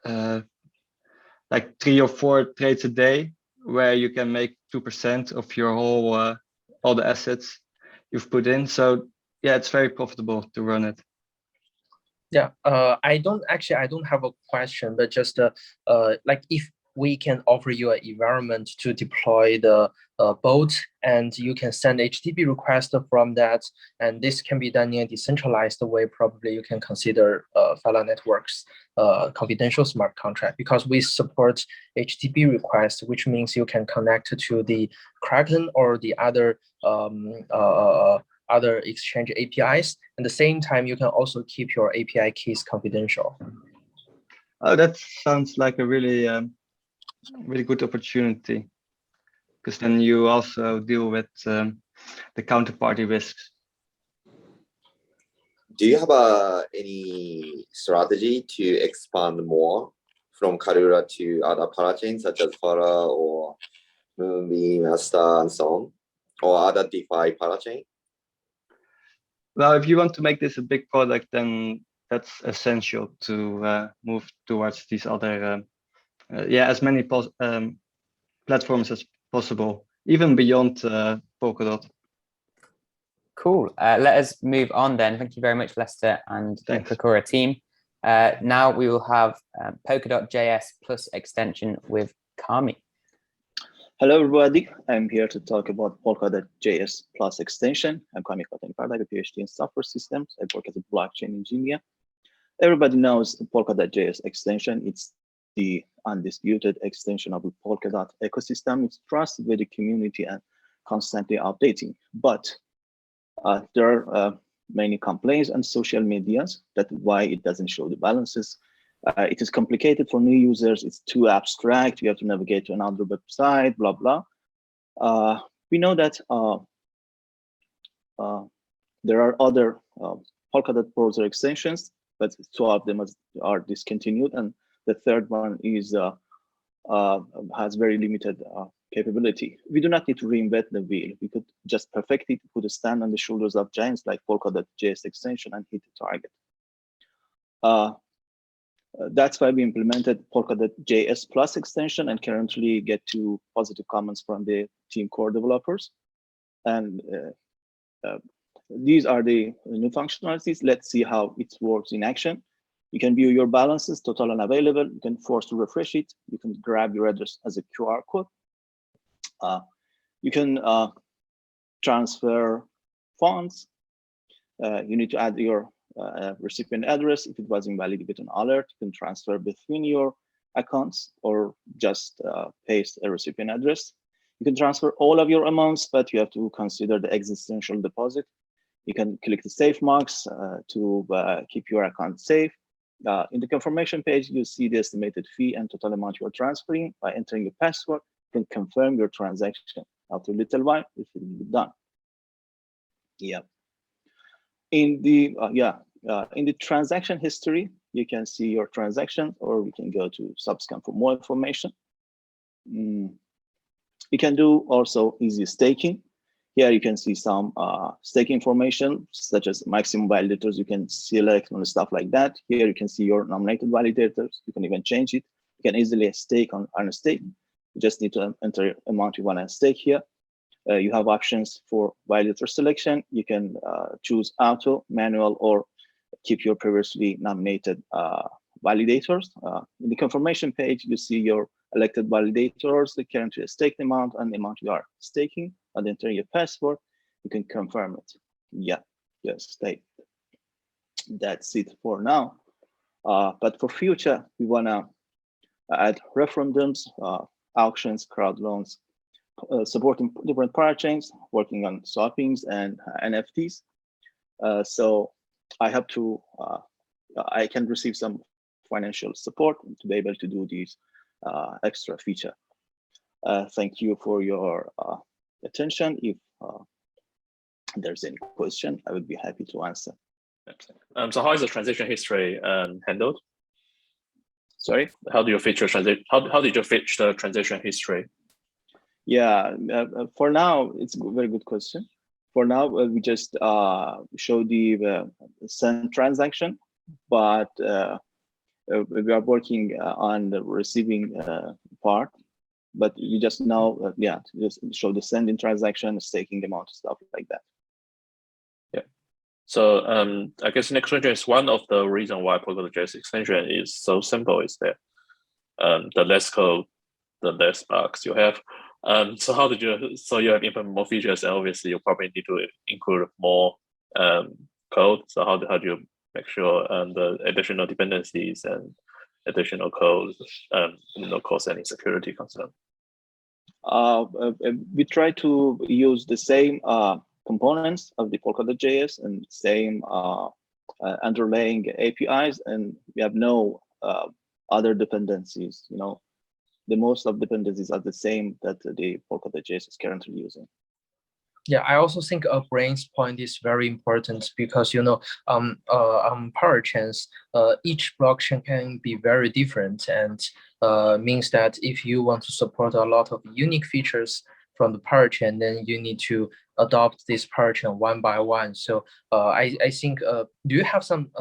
Speaker 14: like 3 or 4 trades a day, where you can make 2% of your whole all the assets you've put in. So yeah, it's very profitable to run it.
Speaker 6: Yeah, I don't have a question, but just like if we can offer you an environment to deploy the boat, and you can send HTTP request from that. And this can be done in a decentralized way. Probably you can consider Phalanx Networks confidential smart contract, because we support HTTP requests, which means you can connect to the Kraken or the other other exchange APIs. At the same time, you can also keep your API keys confidential.
Speaker 14: Oh, that sounds like a really, really good opportunity, because then you also deal with the counterparty risks.
Speaker 8: Do you have any strategy to expand more from Krakura to other parachains such as Phala or Moonbeam, Asta, and so on, or other DeFi parachain?
Speaker 14: Well, if you want to make this a big product, then that's essential to move towards these other, as many platforms as possible, even beyond Polkadot.
Speaker 3: Cool. Let us move on then. Thank you very much, Lester and the Krakura team. Now we will have Polkadot.js plus extension with Kami.
Speaker 15: Hello, everybody. I'm here to talk about Polkadot.js plus extension. I'm Kami Kotenipard. I have a PhD in software systems. I work as a blockchain engineer. Everybody knows the Polkadot.js extension. It's the undisputed extension of the Polkadot ecosystem. It's trusted by the community and constantly updating. But there are many complaints on social medias that's why it doesn't show the balances. It is complicated for new users. It's too abstract. You have to navigate to another website, blah, blah. We know that there are other Polkadot browser extensions, but two of them are discontinued. And the third one is has very limited capability. We do not need to reinvent the wheel. We could just perfect it, put a stand on the shoulders of giants like Polkadot.js extension and hit the target. That's why we implemented Polkadot.js plus extension and currently get 2 positive comments from the team core developers. And these are the new functionalities. Let's see how it works in action. You can view your balances, total and available. You can force to refresh it. You can grab your address as a QR code. You can transfer funds. You need to add your recipient address. If it was invalid, you get an alert. You can transfer between your accounts or just paste a recipient address. You can transfer all of your amounts, but you have to consider the existential deposit. You can click the safe marks to keep your account safe. In the confirmation page, you see the estimated fee and total amount you are transferring. By entering your password, you can confirm your transaction. After a little while, it will be done. Yeah. In the transaction history, you can see your transaction, or we can go to Subscan for more information. You can do also easy staking. Here you can see some staking information, such as maximum validators you can select and stuff like that. Here you can see your nominated validators. You can even change it. You can easily stake on a stake. You just need to enter amount you want to stake here. You have options for validator selection. You can choose auto, manual, or keep your previously nominated validators. In the confirmation page, you see your elected validators, the current staked amount, and the amount you are staking. And enter your password, you can confirm it. Yeah, just stake. That's it for now. But for future, we want to add referendums, auctions, crowd loans, supporting different parachains, working on swappings and NFTs. So I have to, I can receive some financial support to be able to do these extra feature. Thank you for your attention. If there's any question, I would be happy to answer.
Speaker 5: So how is the transaction history handled?
Speaker 15: Sorry?
Speaker 5: How do you feature how did you fetch the transaction history?
Speaker 15: Yeah, for now, it's a very good question. For now, we just show the send transaction, but we are working on the receiving part. But you just now, just show the sending transaction, staking amount, stuff like that.
Speaker 5: Yeah. So I guess next question is one of the reasons why Polkadot.js extension is so simple is that the less code the less bugs you have. So how did you? So you have implement more features, and obviously you probably need to include more code. So how do you make sure the additional dependencies and additional code not cause any security concern?
Speaker 15: We try to use the same components of the Polkadot.js and same underlying APIs, and we have no other dependencies. You know, the most of dependencies are the same that the Polkadot.js is currently using.
Speaker 6: Yeah, I also think Brain's point is very important because, you know, parachains, each blockchain can be very different, and means that if you want to support a lot of unique features from the parachain, then you need to adopt this parachain one by one. So I think, do you have some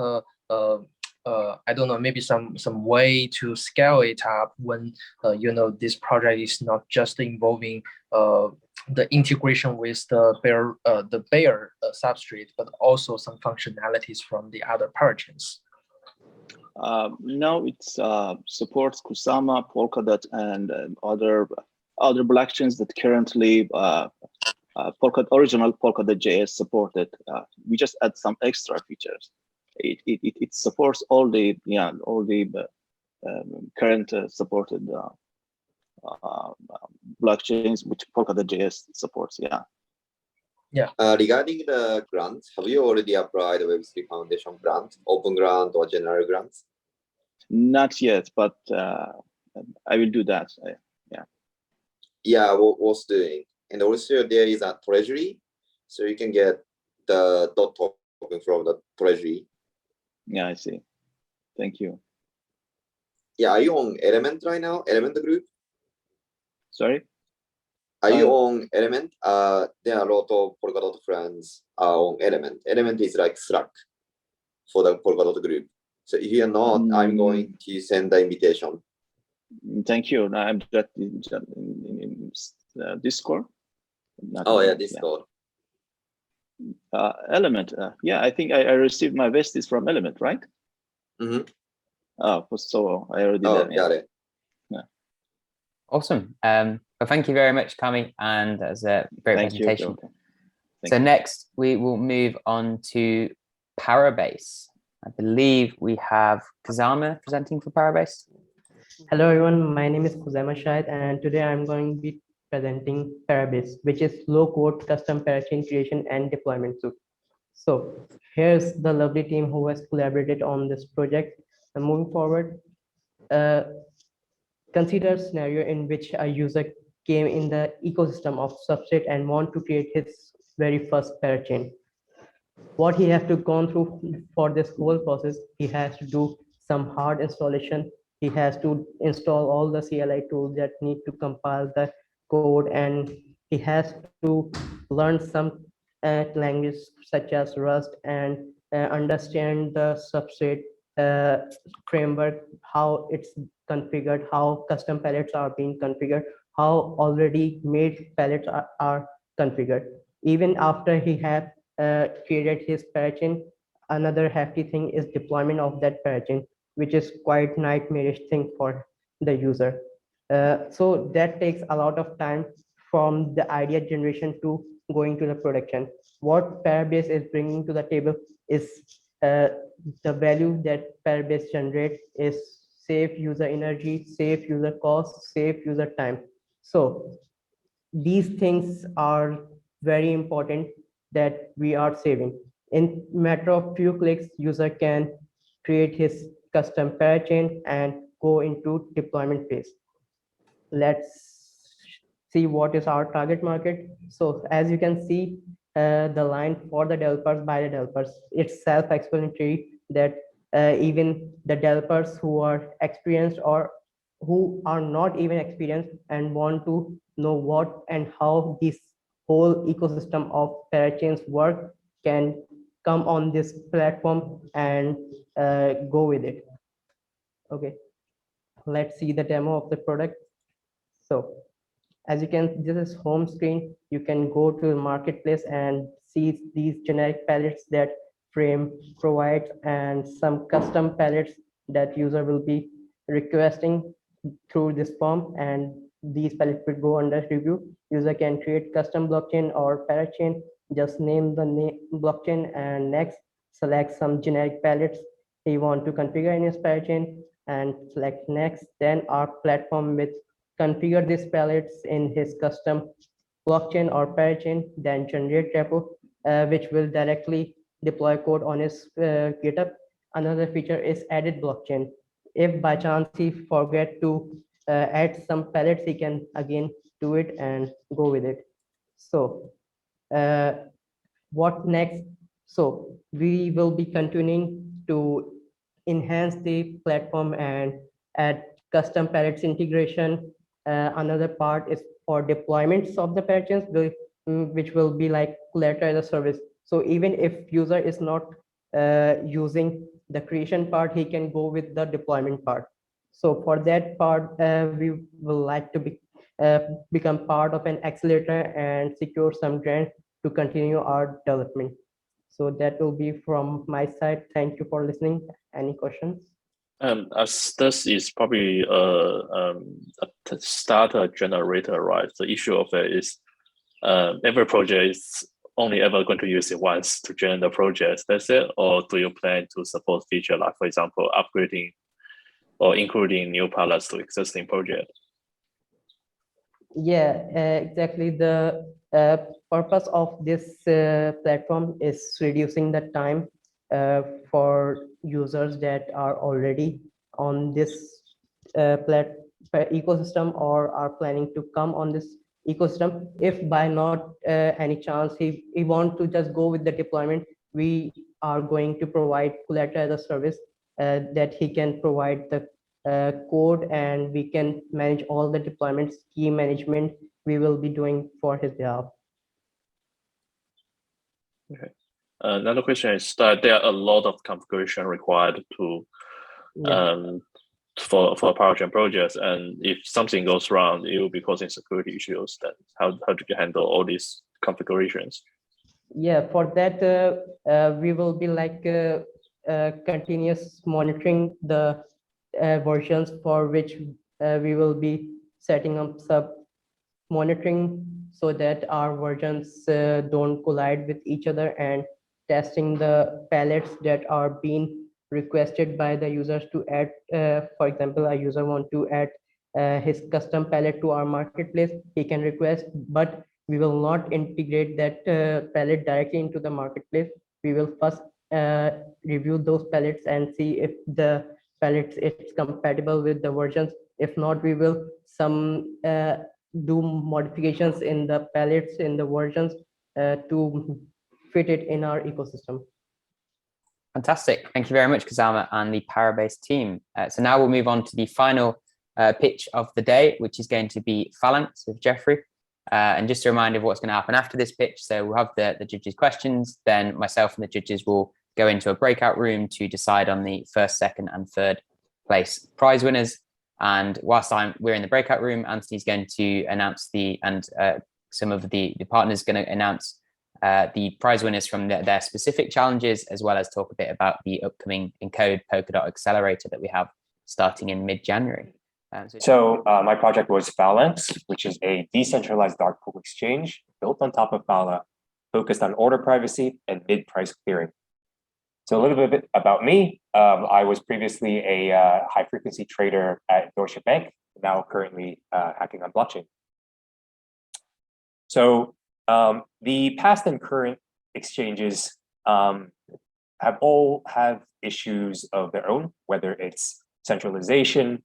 Speaker 6: I don't know, maybe some way to scale it up when you know, this project is not just involving the integration with the bare substrate, but also some functionalities from the other parachains?
Speaker 15: No, it supports Kusama, Polkadot, and other blockchains that currently original Polkadot.js supported. We just add some extra features. It supports all the current supported blockchains which Polkadot.js supports.
Speaker 6: Yeah.
Speaker 8: Regarding the grants, have you already applied the Web3 Foundation grant, open grant or general grants?
Speaker 15: Not yet, but I will do that.
Speaker 8: Yeah, what's doing? And also there is a treasury, so you can get the dot token from the treasury.
Speaker 15: Yeah, I see. Thank you.
Speaker 8: Yeah, are you on Element right now? Element group?
Speaker 15: Sorry?
Speaker 8: Are you on Element? There are a lot of Polkadot friends on Element. Element is like Slack for the Polkadot group. So if you're not, I'm going to send the invitation.
Speaker 15: Thank you. I'm just in Discord.
Speaker 8: Yeah, Discord.
Speaker 15: Element. Yeah, I think I received my vesties from Element, right?
Speaker 8: Mm-hmm.
Speaker 15: Oh, so I already did.
Speaker 8: Got it.
Speaker 15: Yeah.
Speaker 3: Awesome. Well, thank you very much, Kami, and that's a great presentation. So next, we will move on to Parabase. I believe we have Kazama presenting for Parabase.
Speaker 16: Hello, everyone. My name is Kuzama Shahid, and today I'm going to be presenting Parabase, which is low-code custom parachain creation and deployment tool. So here's the lovely team who has collaborated on this project. And moving forward, consider a scenario in which a user came in the ecosystem of Substrate and want to create his very first parachain. What he has to go through for this whole process, he has to do some hard installation. He has to install all the CLI tools that need to compile the code, and he has to learn some language such as Rust and understand the Substrate framework, how it's configured, how custom palettes are being configured, how already made palettes are configured. Even after he had created his parachain, another hefty thing is deployment of that parachain, which is quite nightmarish thing for the user. So that takes a lot of time from the idea generation to going to the production. What Parabase is bringing to the table is the value that Parabase generates is save user energy, save user cost, save user time. So these things are very important that we are saving. In matter of few clicks, user can create his custom parachain and go into deployment phase. Let's see what is our target market. So as you can see, the line for the developers by the developers, it's self-explanatory that even the developers who are experienced or who are not even experienced and want to know what and how this whole ecosystem of parachains work can come on this platform and go with it. Okay, let's see the demo of the product. So as you can, this is home screen. You can go to the marketplace and see these generic palettes that Frame provides and some custom palettes that user will be requesting through this form. And these pellets will go under review. User can create custom blockchain or parachain, just name the blockchain, and next select some generic pellets he want to configure in his parachain and select next. Then our platform will configure these pellets in his custom blockchain or parachain, then generate repo, which will directly deploy code on his GitHub. Another feature is added blockchain. If by chance he forget to add some pellets, he can again do it and go with it. So what next? So we will be continuing to enhance the platform and add custom pellets integration. Another part is for deployments of the parachains, which will be like collateral as a service. So even if user is not using the creation part, he can go with the deployment part. So for that part, we will like to become part of an accelerator and secure some grant to continue our development. So that will be from my side. Thank you for listening. Any questions?
Speaker 5: As this is probably a starter generator, right? The issue of it is every project is only ever going to use it once to generate the project. That's it? Or do you plan to support feature like, for example, upgrading or including new pilots to existing projects?
Speaker 16: Yeah, exactly. The purpose of this platform is reducing the time for users that are already on this ecosystem or are planning to come on this ecosystem. If by not any chance he want to just go with the deployment, we are going to provide collateral as a service that he can provide the code, and we can manage all the deployments, key management we will be doing for his behalf.
Speaker 5: Okay. Another question is that there are a lot of configuration required to for parachain projects, and if something goes wrong, it will be causing security issues. Then how do you handle all these configurations?
Speaker 16: Yeah, for that we will be like continuous monitoring the versions for which we will be setting up sub monitoring so that our versions don't collide with each other, and testing the pallets that are being requested by the users to add. For example, a user want to add his custom palette to our marketplace, he can request, but we will not integrate that palette directly into the marketplace. We will first review those palettes and see if the palettes it's compatible with the versions. If not, we will do modifications in the palettes in the versions to fit it in our ecosystem.
Speaker 3: Fantastic. Thank you very much, Kazama and the Parabase team. So now we'll move on to the final pitch of the day, which is going to be Phalanx with Jeffrey. And just a reminder of what's going to happen after this pitch. So we'll have the judges' questions, then myself and the judges will go into a breakout room to decide on the first, second, and third place prize winners. And whilst we're in the breakout room, Anthony's going to announce some of the partners going to announce the prize winners from their specific challenges, as well as talk a bit about the upcoming Encode Polkadot accelerator that we have starting in mid-January.
Speaker 17: So my project was Phalanx, which is a decentralized dark pool exchange built on top of Phala, focused on order privacy and mid-price clearing. So a little bit about me. I was previously a high-frequency trader at Deutsche Bank, now currently hacking on blockchain. So the past and current exchanges all have issues of their own, whether it's centralization,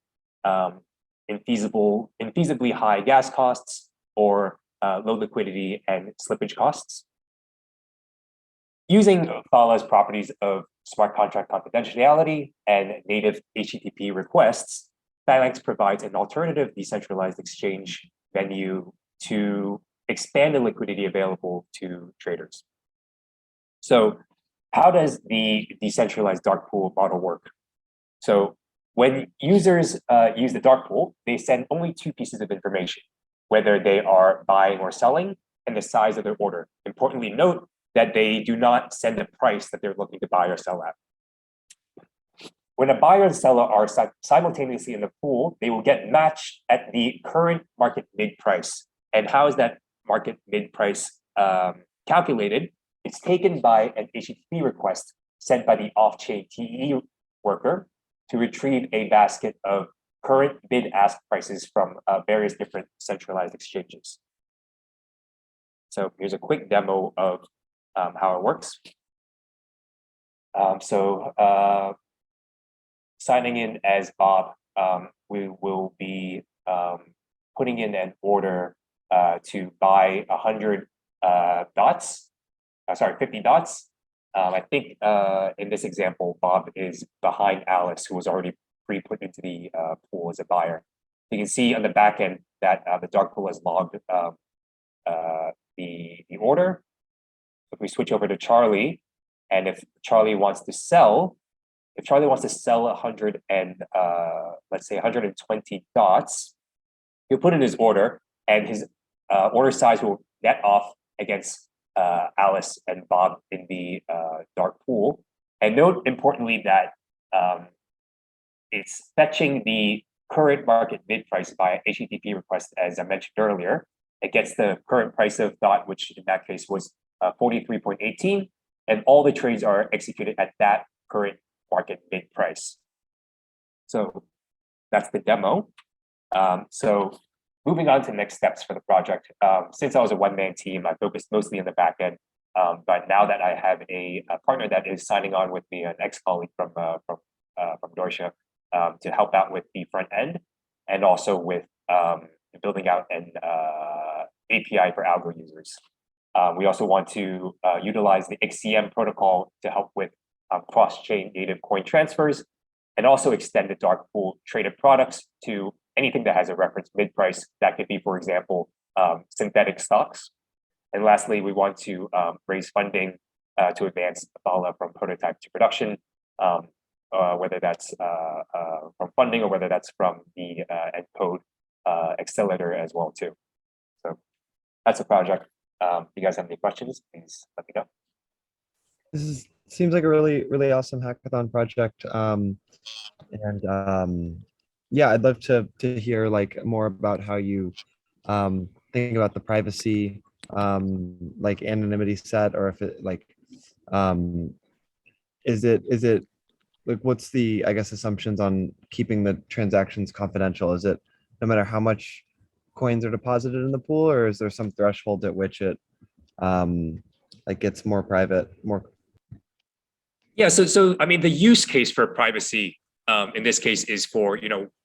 Speaker 17: infeasibly high gas costs, or low liquidity and slippage costs. Using Phala's properties of smart contract confidentiality and native HTTP requests, Phalanx provides an alternative decentralized exchange venue to expand the liquidity available to traders. So how does the decentralized dark pool model work? So when users use the dark pool, they send only two pieces of information, whether they are buying or selling and the size of their order. Importantly, note that they do not send the price that they're looking to buy or sell at. when a buyer and seller are simultaneously in the pool, they will get matched at the current market mid price. And how is that market mid price calculated? It's taken by an HTTP request sent by the off-chain TEE worker to retrieve a basket of current bid-ask prices from various different centralized exchanges. So here's a quick demo of how it works. Signing in as Bob, we will be putting in an order to buy 100 dots. 50 dots. I think in this example, Bob is behind Alice, who was already pre-put into the pool as a buyer. You can see on the back end that the dark pool has logged the order. If we switch over to Charlie, and if Charlie wants to sell, 100 and let's say 120 dots, he'll put in his order, and his order size will net off against Alice and Bob in the dark pool. And note importantly that it's fetching the current market bid price by HTTP request, as I mentioned earlier. It gets the current price of DOT, which in that case was 43.18, and all the trades are executed at that current market bid price. So that's the demo. So moving on to next steps for the project. Since I was a one-man team, I focused mostly on the back end. But now that I have a partner that is signing on with me, an ex-colleague from Deutsche, to help out with the front end, and also with building out an API for algo users. We also want to utilize the XCM protocol to help with cross-chain native coin transfers, and also extend the dark pool traded products to anything that has a reference mid price. That could be, for example, synthetic stocks. And lastly, we want to raise funding to advance Phala from prototype to production, whether that's from funding or whether that's from the Encode accelerator as well too. So that's a project. If you guys have any questions, please let me know.
Speaker 4: Seems like a really awesome hackathon project. Yeah, I'd love to hear like more about how you think about the privacy, like anonymity set, or if it like is it like, what's the, I guess, assumptions on keeping the transactions confidential? Is it no matter how much coins are deposited in the pool, or is there some threshold at which it like gets more private, more?
Speaker 17: Yeah, so I mean, the use case for privacy in this case is for,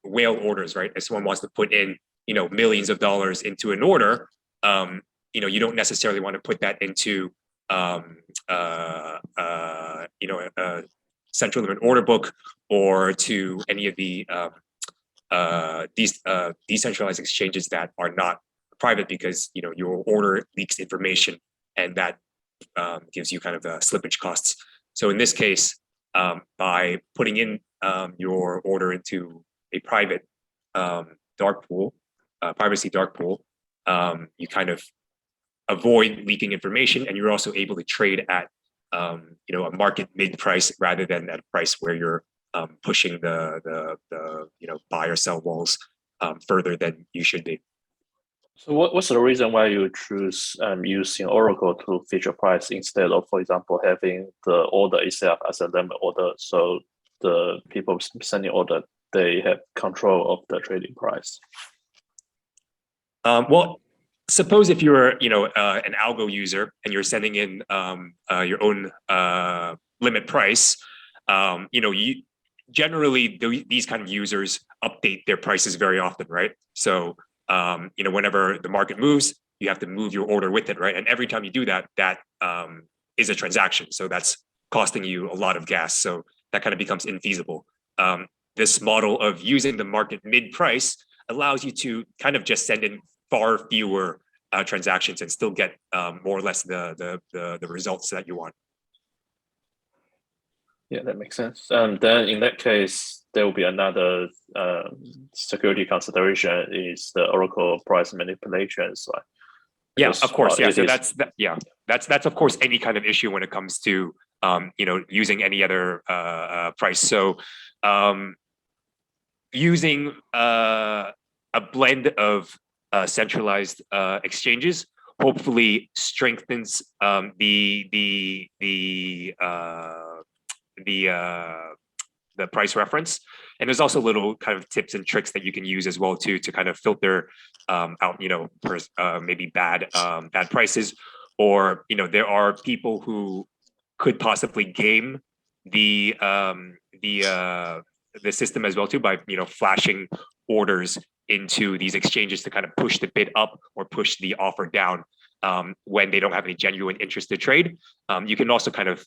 Speaker 17: whale orders, right? If someone wants to put in, millions of dollars into an order, you don't necessarily want to put that into, a central limit order book, or to any of the these decentralized exchanges that are not private, because your order leaks information, and that gives you kind of slippage costs. So in this case, by putting in your order into a private dark pool, privacy dark pool, you kind of avoid leaking information, and you're also able to trade at a market mid price rather than at a price where you're pushing the buy or sell walls further than you should be.
Speaker 5: So what's the reason why you choose using Oracle to feature price instead of, for example, having the order itself as a limit order, so the people sending order, they have control of the trading price?
Speaker 17: Well, suppose if you're an algo user and you're sending in your own limit price, you generally these kind of users update their prices very often, right? So whenever the market moves, you have to move your order with it, right? And every time you do that, that is a transaction. So that's costing you a lot of gas. So that kind of becomes infeasible. This model of using the market mid price allows you to kind of just send in far fewer transactions and still get more or less the results that you want.
Speaker 5: Yeah, that makes sense. Then in that case, there will be another security consideration is the Oracle price manipulations, right?
Speaker 17: Yeah, of course. Yeah, so that's of course any kind of issue when it comes to using any other price. So using a blend of centralized exchanges hopefully strengthens the price reference. And there's also little kind of tips and tricks that you can use as well too to kind of filter out, maybe bad prices, or there are people who could possibly game the system as well too by flashing orders into these exchanges to kind of push the bid up or push the offer down when they don't have any genuine interest to trade. You can also kind of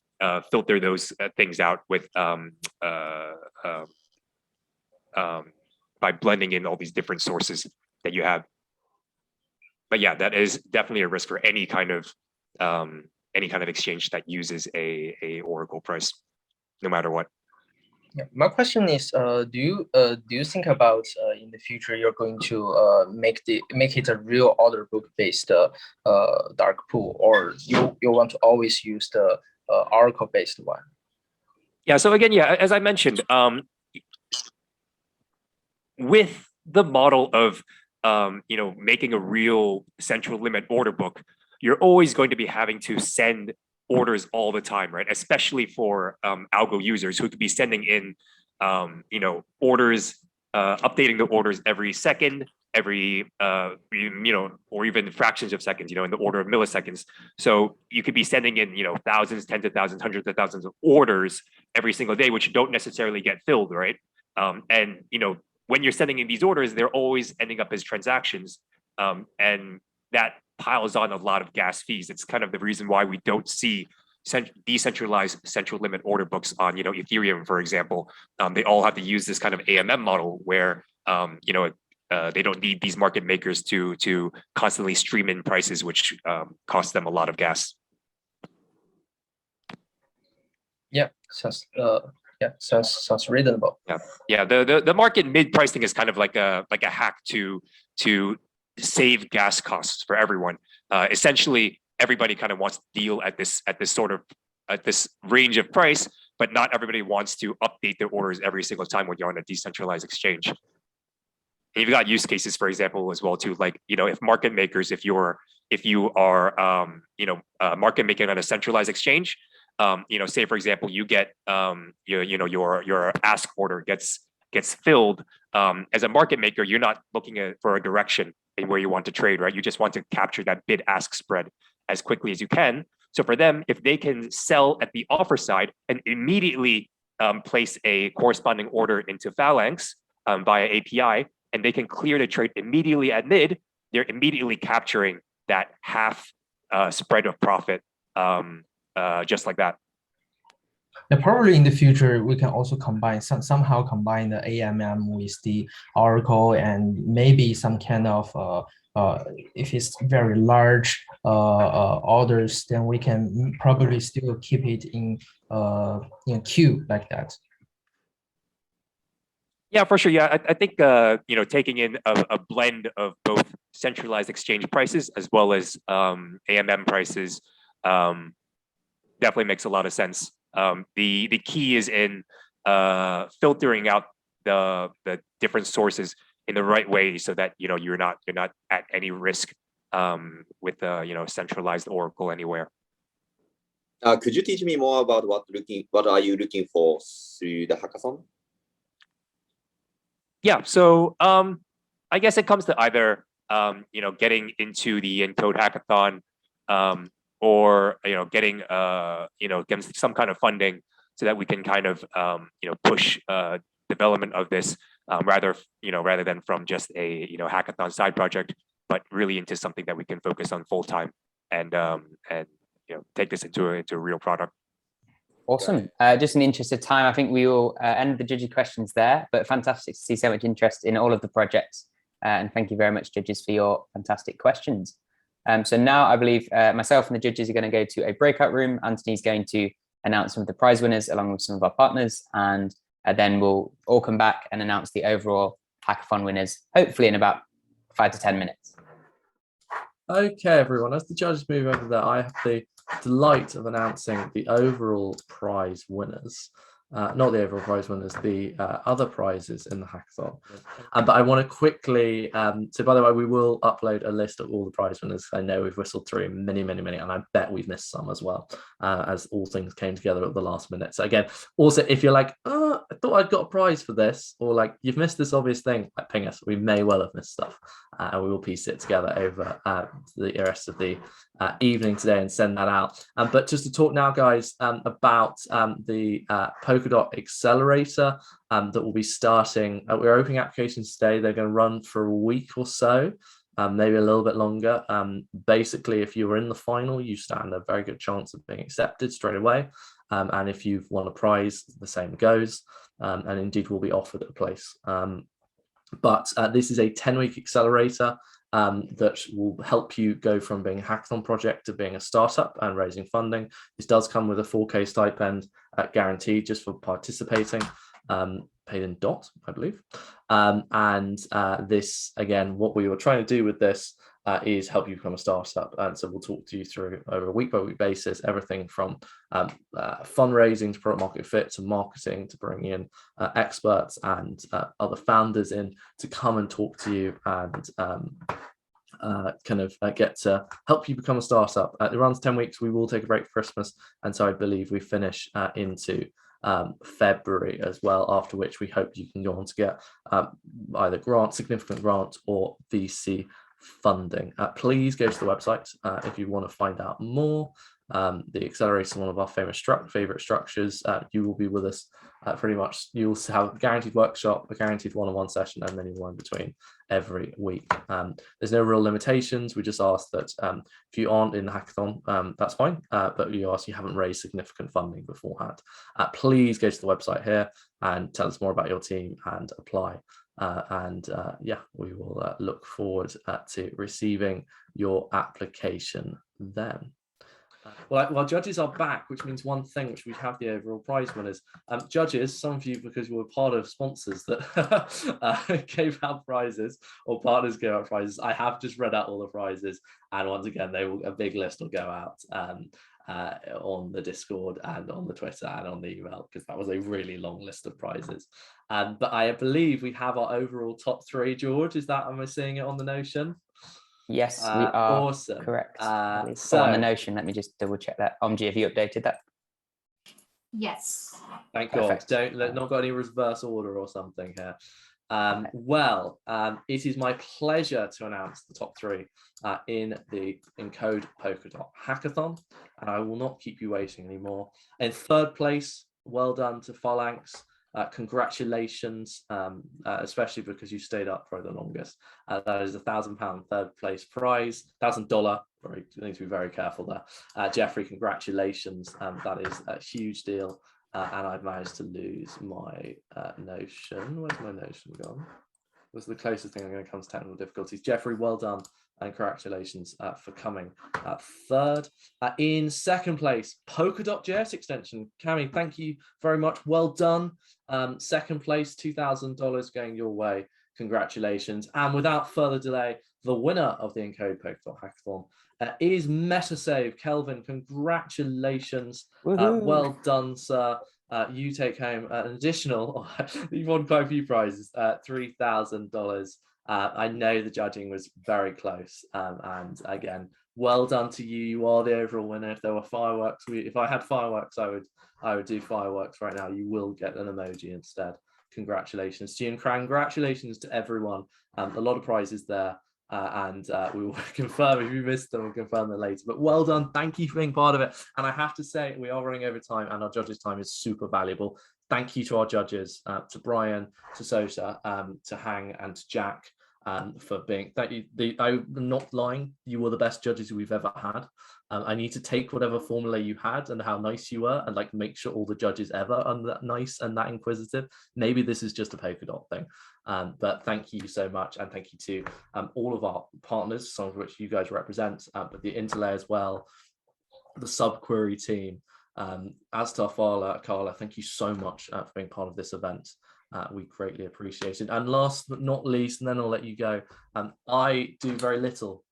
Speaker 17: filter those things out with by blending in all these different sources that you have. But yeah, that is definitely a risk for any kind of exchange that uses a Oracle price, no matter what.
Speaker 6: Yeah, my question is, do you think about in the future you're going to make it a real order book based dark pool, or you want to always use the Oracle based one?
Speaker 17: Yeah. So again, yeah, as I mentioned, with the model of making a real central limit order book, you're always going to be having to send orders all the time, right? Especially for algo users who could be sending in, orders, updating the orders every second, every, or even fractions of seconds, in the order of milliseconds. So you could be sending in, thousands, tens of thousands, hundreds of thousands of orders every single day, which don't necessarily get filled, right? And, when you're sending in these orders, they're always ending up as transactions. And that piles on a lot of gas fees. It's kind of the reason why we don't see decentralized central limit order books on, Ethereum, for example. They all have to use this kind of AMM model where, they don't need these market makers to constantly stream in prices, which costs them a lot of gas.
Speaker 6: Yeah, sounds reasonable.
Speaker 17: Yeah. The market mid pricing is kind of like a hack to save gas costs for everyone. Essentially, everybody kind of wants to deal at this range of price, but not everybody wants to update their orders every single time when you're on a decentralized exchange. And you've got use cases, for example, as well too, like if market makers, if you are market making on a centralized exchange, say for example, you get your ask order gets filled. As a market maker, you're not looking for a direction in where you want to trade, right? You just want to capture that bid ask spread as quickly as you can. So for them, if they can sell at the offer side and immediately place a corresponding order into Phalanx via API, and they can clear the trade immediately at mid, they're immediately capturing that half spread of profit, just like that.
Speaker 6: Yeah, probably in the future, we can also somehow combine the AMM with the Oracle, and maybe some kind of, if it's very large orders, then we can probably still keep it in queue like that.
Speaker 17: Yeah, for sure. Yeah, I think taking in a blend of both centralized exchange prices as well as AMM prices definitely makes a lot of sense. The key is in filtering out the different sources in the right way so that you're not at any risk with centralized Oracle anywhere.
Speaker 8: Could you teach me more about what are you looking for through the hackathon?
Speaker 17: Yeah, so I guess it comes to either getting into the Encode hackathon, or getting some kind of funding so that we can kind of push development of this rather than from just a hackathon side project, but really into something that we can focus on full time and take this into a real product.
Speaker 3: Awesome. Just in the interest of time, I think we will end the judges questions there, but fantastic to see so much interest in all of the projects. And thank you very much, judges, for your fantastic questions. So now I believe myself and the judges are going to go to a breakout room. Anthony's going to announce some of the prize winners along with some of our partners, and then we'll all come back and announce the overall hackathon winners, hopefully in about 5 to 10 minutes.
Speaker 1: Okay, everyone, as the judges move over there, I have the delight of announcing the overall prize winners. not the overall prize winners, the other prizes in the hackathon. But I want to quickly, so by the way, we will upload a list of all the prize winners. I know we've whistled through many, and I bet we've missed some as well, as all things came together at the last minute. So again, also, if you're like, oh, I thought I'd got a prize for this, or like, you've missed this obvious thing, like, ping us. We may well have missed stuff, and we will piece it together over the rest of the evening today and send that out. But just to talk now, guys, about the Polkadot accelerator that will be starting. We're opening applications today. They're going to run for a week or so, maybe a little bit longer. Basically, if you were in the final, you stand a very good chance of being accepted straight away. And if you've won a prize, the same goes, and indeed will be offered a place. But this is a 10-week accelerator that will help you go from being a hackathon project to being a startup and raising funding. This does come with a 4K stipend guaranteed just for participating, paid in DOT, I believe. And this, again, what we were trying to do with this is help you become a startup. And so we'll talk to you through over a week-by-week basis, everything from fundraising to product market fit to marketing to bringing in experts and other founders in to come and talk to you and get to help you become a startup. It runs 10 weeks. We will take a break for Christmas. And so I believe we finish into February as well, after which we hope you can go on to get either significant grants or VC funding. Please go to the website if you want to find out more. The accelerator is one of our favorite structures. You will be with us pretty much. You'll have a guaranteed workshop, a guaranteed one-on-one session, and many more in between every week. There's no real limitations. We just ask that if you aren't in the hackathon, that's fine, but we ask you haven't raised significant funding beforehand. Please go to the website here and tell us more about your team and apply. Yeah, we will look forward to receiving your application then. Well, judges are back, which means one thing, which we have the overall prize winners. Judges, some of you, because you were part of sponsors that gave out prizes, or partners gave out prizes, I have just read out all the prizes, and once again, a big list will go out on the Discord and on the Twitter and on the email, because that was a really long list of prizes. But I believe we have our overall top 3. George, am I seeing it on the Notion?
Speaker 3: Yes, we are.
Speaker 1: Awesome.
Speaker 3: Correct.
Speaker 1: So
Speaker 3: on the Notion, let me just double check that. Omji, have you updated that?
Speaker 18: Yes.
Speaker 1: Thank
Speaker 3: Perfect.
Speaker 1: God. Not got any reverse order or something here. It is my pleasure to announce the top 3 in the Encode Polkadot Hackathon, and I will not keep you waiting anymore. In 3rd place, well done to Phalanx. Congratulations, especially because you stayed up for the longest. That is a £1,000 3rd place prize, $1,000. I need to be very careful there. Jeffrey, congratulations. That is a huge deal. And I've managed to lose my Notion. Where's my Notion gone? This is the closest thing I'm going to come to technical difficulties. Jeffrey, well done. And congratulations for coming 3rd. In 2nd place, Polkadot.js extension. Cami, thank you very much. Well done. 2nd place, $2,000 going your way. Congratulations. And without further delay, the winner of the Encode Polkadot Hackathon is Metasave. Kelvin, congratulations. Well done, sir. You take home an additional, you've won quite a few prizes, $3,000. I know the judging was very close, and again, well done to you. You are the overall winner. If there were fireworks, if I had fireworks, I would do fireworks right now. You will get an emoji instead. Congratulations to you, and congratulations to everyone. A lot of prizes there, and we will confirm if you missed them. We'll confirm them later. But well done. Thank you for being part of it. And I have to say, we are running over time, and our judges' time is super valuable. Thank you to our judges, to Brian, to Sosa, to Hang, and to Jack, for being. I'm not lying. You were the best judges we've ever had. I need to take whatever formula you had and how nice you were, and make sure all the judges ever are that nice and that inquisitive. Maybe this is just a Polkadot thing. But thank you so much, and thank you to all of our partners, some of which you guys represent, but the Interlay as well, the Subquery team. As to Carla, thank you so much for being part of this event. We greatly appreciate it. And last but not least, and then I'll let you go, I do very little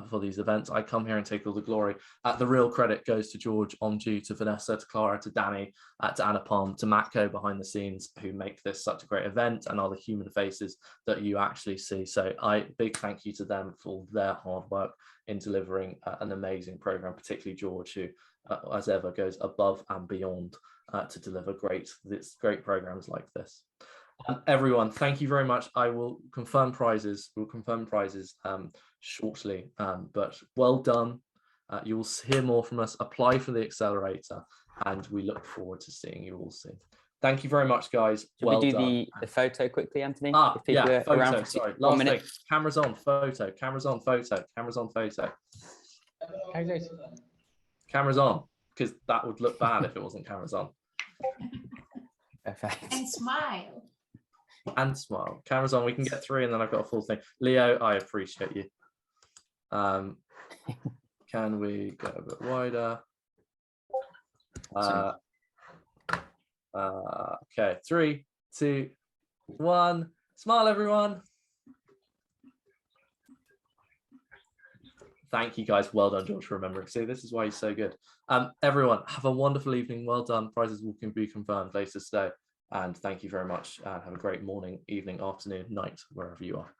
Speaker 1: for these events. I come here and take all the glory. The real credit goes to George, Omju, to Vanessa, to Clara, to Danny, to Anupam, to Matko behind the scenes, who make this such a great event and are the human faces that you actually see. So big thank you to them for their hard work in delivering an amazing program, particularly George, who as ever goes above and beyond to deliver great programs like this. Everyone, thank you very much. I will confirm prizes. We'll confirm prizes shortly, but well done. You will hear more from us. Apply for the accelerator, and we look forward to seeing you all soon. Thank you very much, guys.
Speaker 3: Should
Speaker 1: well
Speaker 3: we do
Speaker 1: done.
Speaker 3: the photo quickly, Anthony?
Speaker 1: Yeah, photo. Sorry, last
Speaker 3: minute.
Speaker 1: thing. Cameras on, photo. Cameras on, photo. Cameras on, photo. Cameras on, because that would look bad if it wasn't cameras on.
Speaker 3: Perfect.
Speaker 18: And smile.
Speaker 1: And smile. Cameras on. We can get 3, and then I've got a full thing. Leo, I appreciate you. Can we go a bit wider? Okay, 3, 2, 1. Smile, everyone. Thank you, guys. Well done, George, for remembering. See, this is why he's so good. Everyone, have a wonderful evening. Well done. Prizes will be confirmed later today. And thank you very much. Have a great morning, evening, afternoon, night, wherever you are.